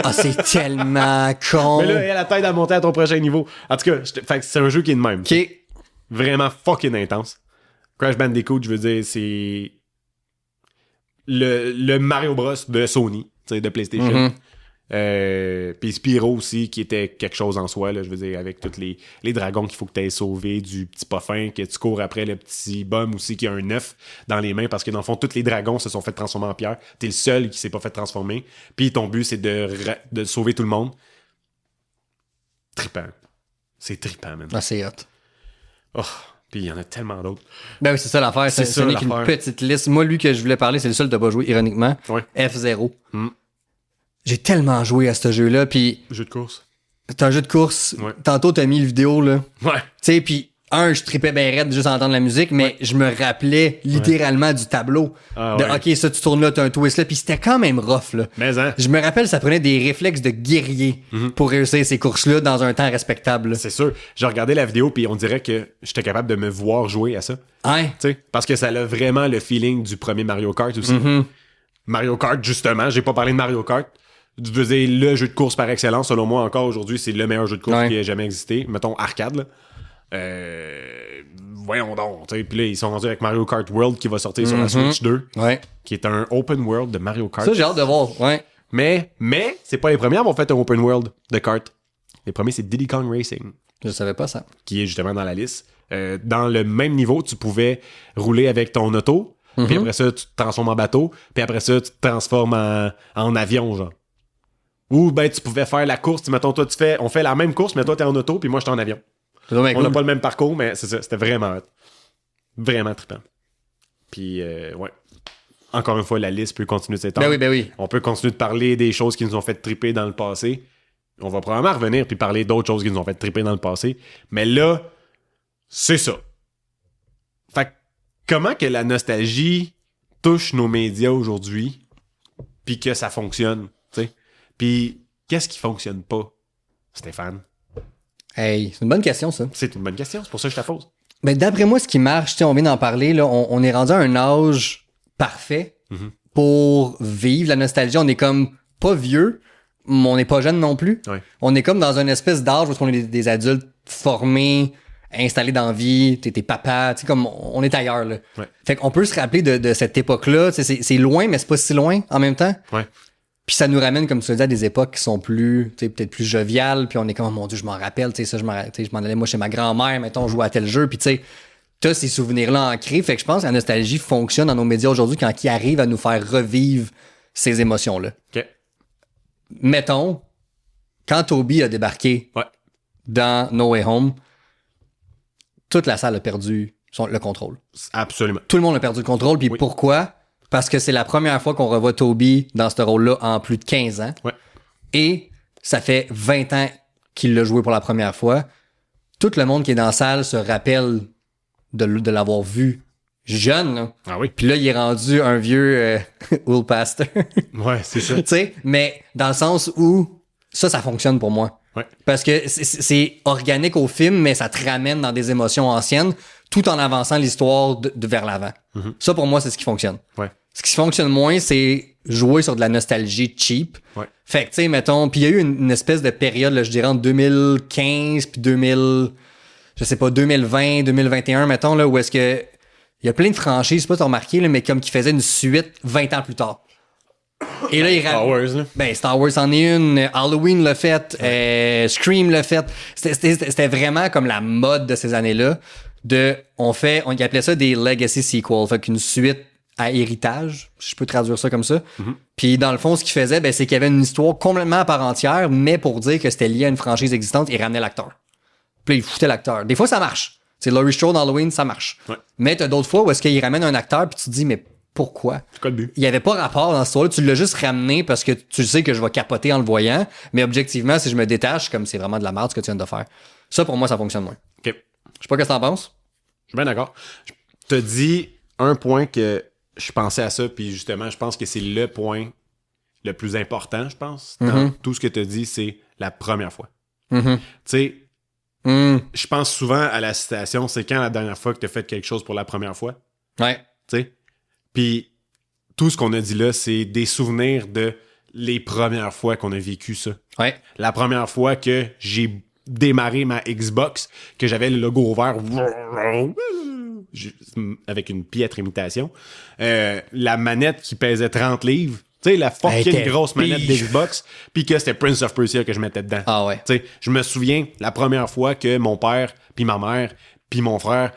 Ah, c'est tellement con. Mais là, elle a la tête à monter à ton prochain niveau. En tout cas, fait que c'est un jeu qui est de même. OK. Vraiment fucking intense. Crash Bandicoot, je veux dire, c'est le Mario Bros de Sony, tu sais, de PlayStation. Puis Spyro aussi, qui était quelque chose en soi, là, je veux dire, avec tous les dragons qu'il faut que tu aies sauvés, du petit puffin, que tu cours après le petit bum aussi qui a un œuf dans les mains, parce que dans le fond, tous les dragons se sont fait transformer en pierre. T'es le seul qui s'est pas fait transformer. Puis ton but, c'est de sauver tout le monde. Trippant. C'est trippant, man. Ah, c'est hot. Oh, puis il y en a tellement d'autres. Ben oui, c'est ça l'affaire. Ce n'est qu'une petite liste. Moi, lui que je voulais parler, c'est le seul de pas jouer, ironiquement. Ouais. F0. J'ai tellement joué à ce jeu-là, puis... Jeu de course. C'est un jeu de course. Ouais. Tantôt, t'as mis le vidéo, là. Ouais. Tu sais, puis je tripais bien raide juste à entendre la musique, mais je me rappelais littéralement du tableau. OK, ça, tu tournes là, t'as un twist là, puis c'était quand même rough, là. Mais hein. Je me rappelle, ça prenait des réflexes de guerrier pour réussir ces courses-là dans un temps respectable. Là. C'est sûr. J'ai regardé la vidéo, puis on dirait que j'étais capable de me voir jouer à ça. Hein? Tu sais, parce que ça a vraiment le feeling du premier Mario Kart aussi. Mario Kart, justement, j'ai pas parlé de Mario Kart. Je veux dire, le jeu de course par excellence, selon moi, encore aujourd'hui, c'est le meilleur jeu de course qui ait jamais existé. Mettons, arcade, là. Voyons donc. Puis là, ils sont rendus avec Mario Kart World qui va sortir sur la Switch 2. Ouais. Qui est un open world de Mario Kart. Ça, j'ai hâte de voir. Ouais. Mais c'est pas les premiers à avoir fait un open world de kart. Les premiers, c'est Diddy Kong Racing. Je savais pas ça. Qui est justement dans la liste. Dans le même niveau, tu pouvais rouler avec ton auto. Puis après ça, tu te transformes en bateau. Puis après ça, tu te transformes en avion, genre. Ou ben tu pouvais faire la course. Mettons, toi, on fait la même course, mais toi, t'es en auto, puis moi, j'étais en avion. On n'a pas le même parcours, mais c'est ça. C'était vraiment trippant. Puis, ouais. Encore une fois, la liste peut continuer de s'étendre. Ben oui. On peut continuer de parler des choses qui nous ont fait triper dans le passé. On va probablement revenir puis parler d'autres choses qui nous ont fait triper dans le passé. Mais là, c'est ça. Fait que, comment que la nostalgie touche nos médias aujourd'hui puis que ça fonctionne, tu sais? Puis, qu'est-ce qui fonctionne pas, Stéphane? Hey, c'est une bonne question, ça. C'est une bonne question, c'est pour ça que je la pose. Ben, d'après moi, ce qui marche, tu sais, on vient d'en parler, là, on est rendu à un âge parfait pour vivre la nostalgie. On est comme pas vieux, mais on n'est pas jeune non plus. Ouais. On est comme dans une espèce d'âge où on est des adultes formés, installés dans la vie, t'es papa, tu sais, comme on est ailleurs, là. Ouais. Fait qu'on peut se rappeler de cette époque-là. C'est loin, mais c'est pas si loin en même temps. Ouais. Puis ça nous ramène, comme tu l'as dit, à des époques qui sont plus, tu sais, peut-être plus joviales. Puis on est comme, oh mon Dieu, je m'en rappelle, tu sais, ça, je m'en allais, moi, chez ma grand-mère, mettons, on jouait à tel jeu. Puis tu sais, t'as ces souvenirs-là ancrés. Fait que je pense que la nostalgie fonctionne dans nos médias aujourd'hui quand ils arrivent à nous faire revivre ces émotions-là. OK. Mettons, quand Toby a débarqué dans No Way Home, toute la salle a perdu le contrôle. Absolument. Tout le monde a perdu le contrôle. Puis pourquoi? Parce que c'est la première fois qu'on revoit Toby dans ce rôle-là en plus de 15 ans. Ouais. Et ça fait 20 ans qu'il l'a joué pour la première fois. Tout le monde qui est dans la salle se rappelle de l'avoir vu jeune. Là. Ah oui. Puis là, il est rendu un vieux Will Pastor. Ouais, c'est ça. Tu sais, mais dans le sens où ça fonctionne pour moi. Ouais. Parce que c'est organique au film, mais ça te ramène dans des émotions anciennes tout en avançant l'histoire de vers l'avant. Ça, pour moi, c'est ce qui fonctionne. Ouais. Ce qui fonctionne moins, c'est jouer sur de la nostalgie cheap. Ouais. Fait que, tu sais, mettons, puis il y a eu une espèce de période, là, je dirais, entre 2015 puis 2020, 2021, mettons, là, où est-ce que il y a plein de franchises, je sais pas si t'as remarqué, là, mais comme qui faisaient une suite 20 ans plus tard. Et là, Star Wars, là. Ben, Star Wars en est une, Halloween l'a fait, Scream l'a fait. C'était vraiment comme la mode de ces années-là. On appelait ça des legacy sequels, fait qu'une suite à héritage, si je peux traduire ça comme ça. Puis dans le fond, ce qu'il faisait, ben, c'est qu'il y avait une histoire complètement à part entière, mais pour dire que c'était lié à une franchise existante, il ramenait l'acteur. Puis là, il foutait l'acteur. Des fois, ça marche. C'est Laurie Strode dans Halloween, ça marche. Ouais. Mais t'as d'autres fois où est-ce qu'il ramène un acteur puis tu te dis, mais pourquoi? C'est quoi le but? Il y avait pas rapport dans cette histoire-là. Tu l'as juste ramené parce que tu sais que je vais capoter en le voyant. Mais objectivement, si je me détache, comme c'est vraiment de la merde ce que tu viens de faire. Ça, pour moi, ça fonctionne moins. OK. Je sais pas ce que t'en penses. Je suis bien d'accord. Je te dis un point que je pensais à ça, puis justement, je pense que c'est le point le plus important, je pense. Dans tout ce que tu as dit, c'est la première fois. Tu sais, je pense souvent à la citation, c'est quand la dernière fois que tu as fait quelque chose pour la première fois. Ouais. Tu sais? Puis tout ce qu'on a dit là, c'est des souvenirs de les premières fois qu'on a vécu ça. Ouais. La première fois que j'ai démarré ma Xbox, que j'avais le logo vert avec une piètre imitation. La manette qui pesait 30 livres. Tu sais, la fucking grosse manette d'Xbox. Puis que c'était Prince of Persia que je mettais dedans. Ah ouais. Tu sais, je me souviens la première fois que mon père, puis ma mère, puis mon frère,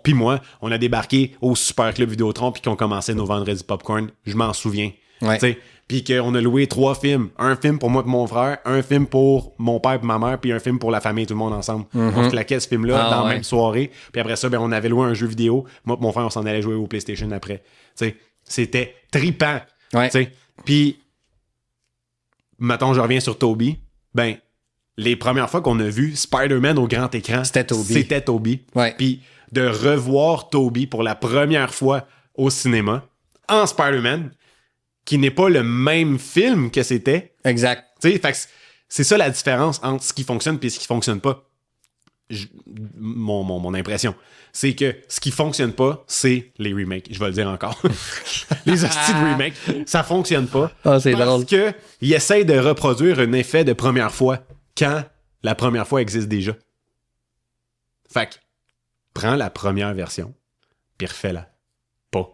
puis moi, on a débarqué au Super Club Vidéotron puis qu'on commençait nos vendredis popcorn. Je m'en souviens. Ouais. Tu sais, puis qu'on a loué 3 films. Un film pour moi et mon frère, un film pour mon père et ma mère, puis un film pour la famille, tout le monde ensemble. On se claquait ce film-là dans la même soirée. Puis après ça, ben, on avait loué un jeu vidéo. Moi et mon frère, on s'en allait jouer au PlayStation après. Tu sais, c'était trippant. Ouais. Tu sais, puis, mettons, je reviens sur Toby. Ben, les premières fois qu'on a vu Spider-Man au grand écran, c'était Toby. Ouais. Puis de revoir Toby pour la première fois au cinéma, en Spider-Man, qui n'est pas le même film que c'était. Exact. Tu sais, fait que c'est ça la différence entre ce qui fonctionne et ce qui fonctionne pas. Mon impression. C'est que ce qui fonctionne pas, c'est les remakes. Je vais le dire encore. Les hosties de remakes, ça fonctionne pas. Ah, c'est drôle. Parce que ils essayent de reproduire un effet de première fois quand la première fois existe déjà. Fait que, prends la première version, puis refais-la. Pas.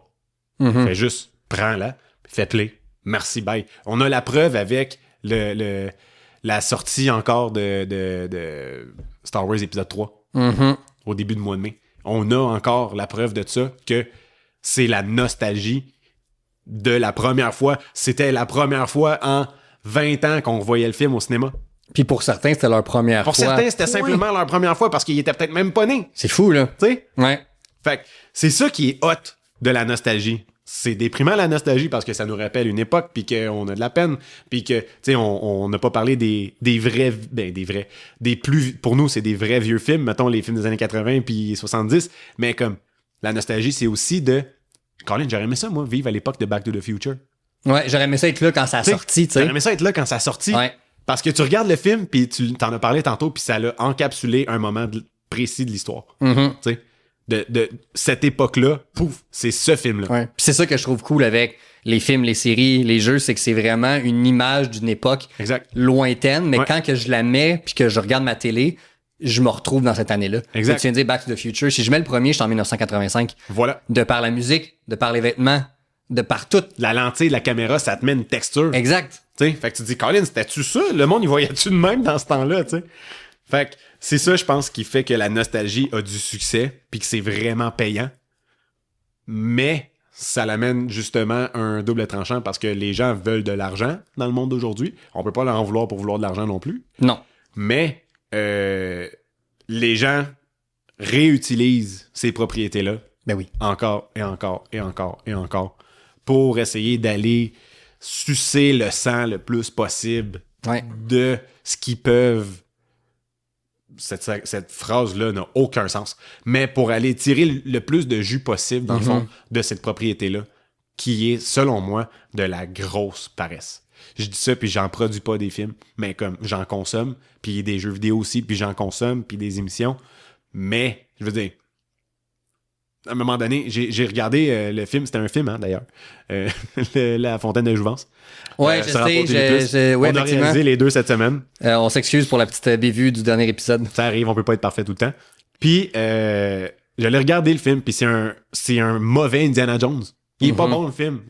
Fais juste, prends-la, fais-play. Merci, bye. On a la preuve avec la sortie encore de Star Wars épisode 3 au début du mois de mai. On a encore la preuve de ça, que c'est la nostalgie de la première fois. C'était la première fois en 20 ans qu'on voyait le film au cinéma. Puis pour certains, c'était leur première fois. Pour certains, c'était simplement leur première fois parce qu'ils étaient peut-être même pas nés. C'est fou, là. Tu sais? Ouais. Fait que c'est ça qui est hot de la nostalgie. C'est déprimant la nostalgie parce que ça nous rappelle une époque, puis qu'on a de la peine, puis que, tu sais, on n'a pas parlé des vrais, pour nous, c'est des vrais vieux films, mettons les films des années 80 puis 70, mais comme, la nostalgie, c'est aussi de, Colin, j'aurais aimé ça, moi, vivre à l'époque de Back to the Future. Ouais, j'aurais aimé ça être là quand ça a sorti, tu sais. J'aurais aimé ça être là quand ça a sorti. Ouais. Parce que tu regardes le film, puis tu t'en as parlé tantôt, puis ça l'a encapsulé un moment précis de l'histoire. Mm-hmm. Tu sais. De cette époque-là, pouf, c'est ce film-là. Ouais. Puis c'est ça que je trouve cool avec les films, les séries, les jeux, c'est que c'est vraiment une image d'une époque Exact. lointaine, mais Ouais. quand que je la mets puis que je regarde ma télé, je me retrouve dans cette année-là. Exact. Tu viens de dire Back to the Future. Si je mets le premier, je suis en 1985. Voilà. De par la musique, de par les vêtements, de par tout. La lentille, la caméra, ça te met une texture. Exact. Tu sais, fait que tu te dis, Colin, c'était-tu ça? Le monde, il voyait-tu de même dans ce temps-là, tu sais? Fait que c'est ça, je pense, qui fait que la nostalgie a du succès, puis que c'est vraiment payant. Mais ça l'amène justement un double tranchant parce que les gens veulent de l'argent dans le monde d'aujourd'hui. On peut pas leur en vouloir pour vouloir de l'argent non plus. Non. Mais les gens réutilisent ces propriétés-là Ben oui. encore et encore et encore et encore pour essayer d'aller sucer le sang le plus possible Ouais. de ce qu'ils peuvent. Cette phrase-là n'a aucun sens. Mais pour aller tirer le plus de jus possible, dans le fond, de cette propriété-là, qui est, selon moi, de la grosse paresse. Je dis ça, puis j'en produis pas des films, mais comme j'en consomme, puis des jeux vidéo aussi, puis j'en consomme, puis des émissions. Mais, je veux dire, à un moment donné, j'ai regardé le film, c'était un film, hein, d'ailleurs, La Fontaine de Jouvence. Ouais, je sur Apple sais. TV+. Ouais, On a effectivement. réalisé les deux cette semaine. On s'excuse pour la petite bévue du dernier épisode. Ça arrive, on peut pas être parfait tout le temps. Puis, j'allais regarder le film, puis c'est un mauvais Indiana Jones. Il est pas bon, le film.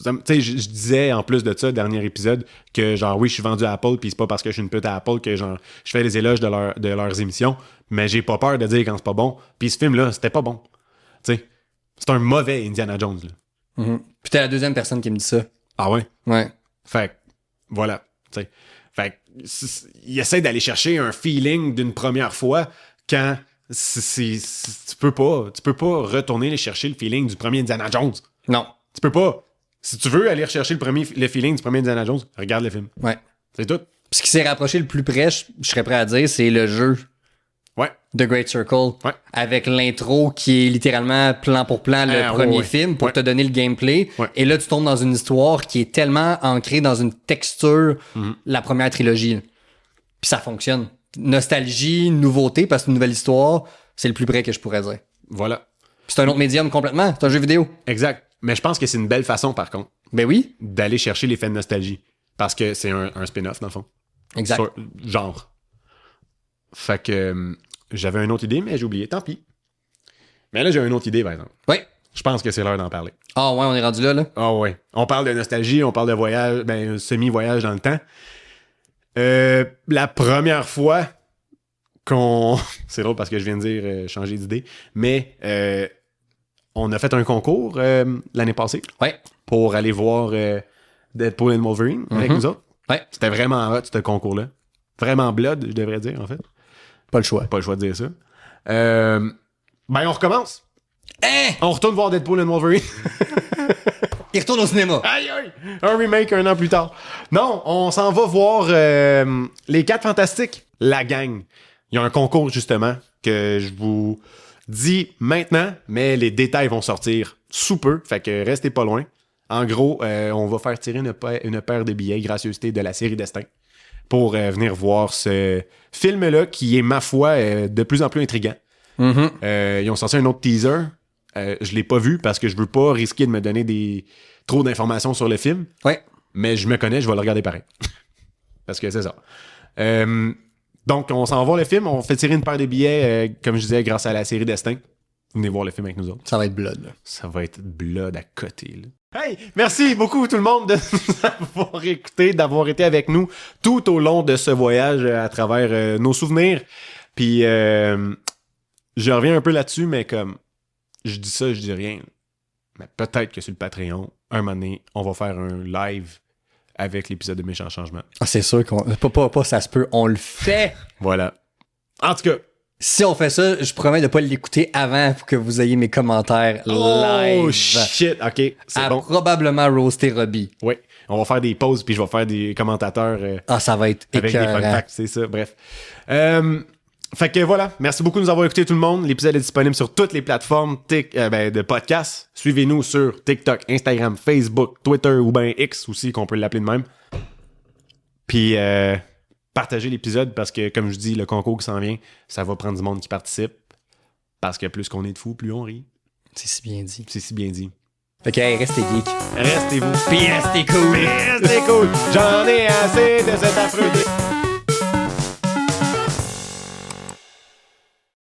Tu sais, je disais, en plus de ça, dernier épisode, que genre, oui, je suis vendu à Apple, puis c'est pas parce que je suis une pute à Apple que genre, je fais les éloges de leurs émissions, mais j'ai pas peur de dire quand c'est pas bon. Puis ce film-là, c'était pas bon. Tu sais, c'est un mauvais Indiana Jones, là. Mm-hmm. Puis t'es la deuxième personne qui me dit ça. Ah ouais? Ouais. Fait que, voilà. Tu sais. Fait que, il essaie d'aller chercher un feeling d'une première fois quand tu peux pas retourner aller chercher le feeling du premier Indiana Jones. Non. Tu peux pas. Si tu veux aller rechercher le feeling du premier Indiana Jones, regarde le film. Ouais. C'est tout. Puis ce qui s'est rapproché le plus près, je serais prêt à dire, c'est le jeu. Ouais. The Great Circle. Ouais. Avec l'intro qui est littéralement plan pour plan le premier film pour te donner le gameplay. Ouais. Et là, tu tombes dans une histoire qui est tellement ancrée dans une texture, la première trilogie. Puis ça fonctionne. Nostalgie, nouveauté, parce que c'est une nouvelle histoire, c'est le plus près que je pourrais dire. Voilà. Puis c'est un autre médium complètement. C'est un jeu vidéo. Exact. Mais je pense que c'est une belle façon, par contre, Ben oui. d'aller chercher l'effet de nostalgie. Parce que c'est un spin-off, dans le fond. Exact. Genre. Fait que j'avais une autre idée, mais j'ai oublié. Tant pis. Mais là, j'ai une autre idée, par exemple. Oui. Je pense que c'est l'heure d'en parler. Ah ouais, on est rendu là, là. Ah ouais. On parle de nostalgie, on parle de voyage, ben semi-voyage dans le temps. La première fois qu'on... C'est drôle parce que je viens de dire changer d'idée, mais on a fait un concours l'année passée Ouais. pour aller voir Deadpool and Wolverine avec nous autres. Ouais. C'était vraiment hot, ce concours-là. Vraiment blood, je devrais dire, en fait. Pas le choix. Pas le choix de dire ça. Ben, on recommence. Hein? On retourne voir Deadpool and Wolverine. Il retourne au cinéma. Aïe, aïe! Un remake un an plus tard. Non, on s'en va voir les 4 Fantastiques, la gang. Il y a un concours, justement, que je vous dis maintenant, mais les détails vont sortir sous peu, fait que restez pas loin. En gros, on va faire tirer une paire de billets, gracieuseté de la série Destin, pour venir voir ce film-là, qui est, ma foi, de plus en plus intriguant. Mm-hmm. Ils ont sorti un autre teaser. Je l'ai pas vu parce que je veux pas risquer de me donner trop d'informations sur le film. Ouais. Mais je me connais, je vais le regarder pareil. Parce que c'est ça. Donc, on s'en va voir le film. On fait tirer une paire de billets, comme je disais, grâce à la série Destin. Venez voir le film avec nous autres. Ça va être blood, là. Ça va être blood à côté, là. Hey! Merci beaucoup tout le monde de nous avoir écouté, d'avoir été avec nous tout au long de ce voyage à travers nos souvenirs. Puis, je reviens un peu là-dessus, mais comme je dis ça, je dis rien. Mais peut-être que sur le Patreon, un moment donné, on va faire un live avec l'épisode de Méchant Changement. Ah, c'est sûr qu'on... Pas ça se peut. On le fait! Voilà. En tout cas, Si on fait ça, je promets de pas l'écouter avant pour que vous ayez mes commentaires live. Oh shit, ok, c'est À bon. Probablement roaster Robbie. Oui, on va faire des pauses puis je vais faire des commentateurs Ça va être avec des fun écœurant. facts, c'est ça, bref. Fait que voilà, merci beaucoup de nous avoir écoutés tout le monde. L'épisode est disponible sur toutes les plateformes de podcast. Suivez-nous sur TikTok, Instagram, Facebook, Twitter ou bien X aussi, qu'on peut l'appeler de même. Puis partagez l'épisode parce que, comme je dis, le concours qui s'en vient, ça va prendre du monde qui participe. Parce que plus qu'on est de fous, plus on rit. C'est si bien dit. C'est si bien dit. Fait que, hey, restez geek. Restez-vous. Puis restez cool. Restez cool. J'en ai assez de cet affreux...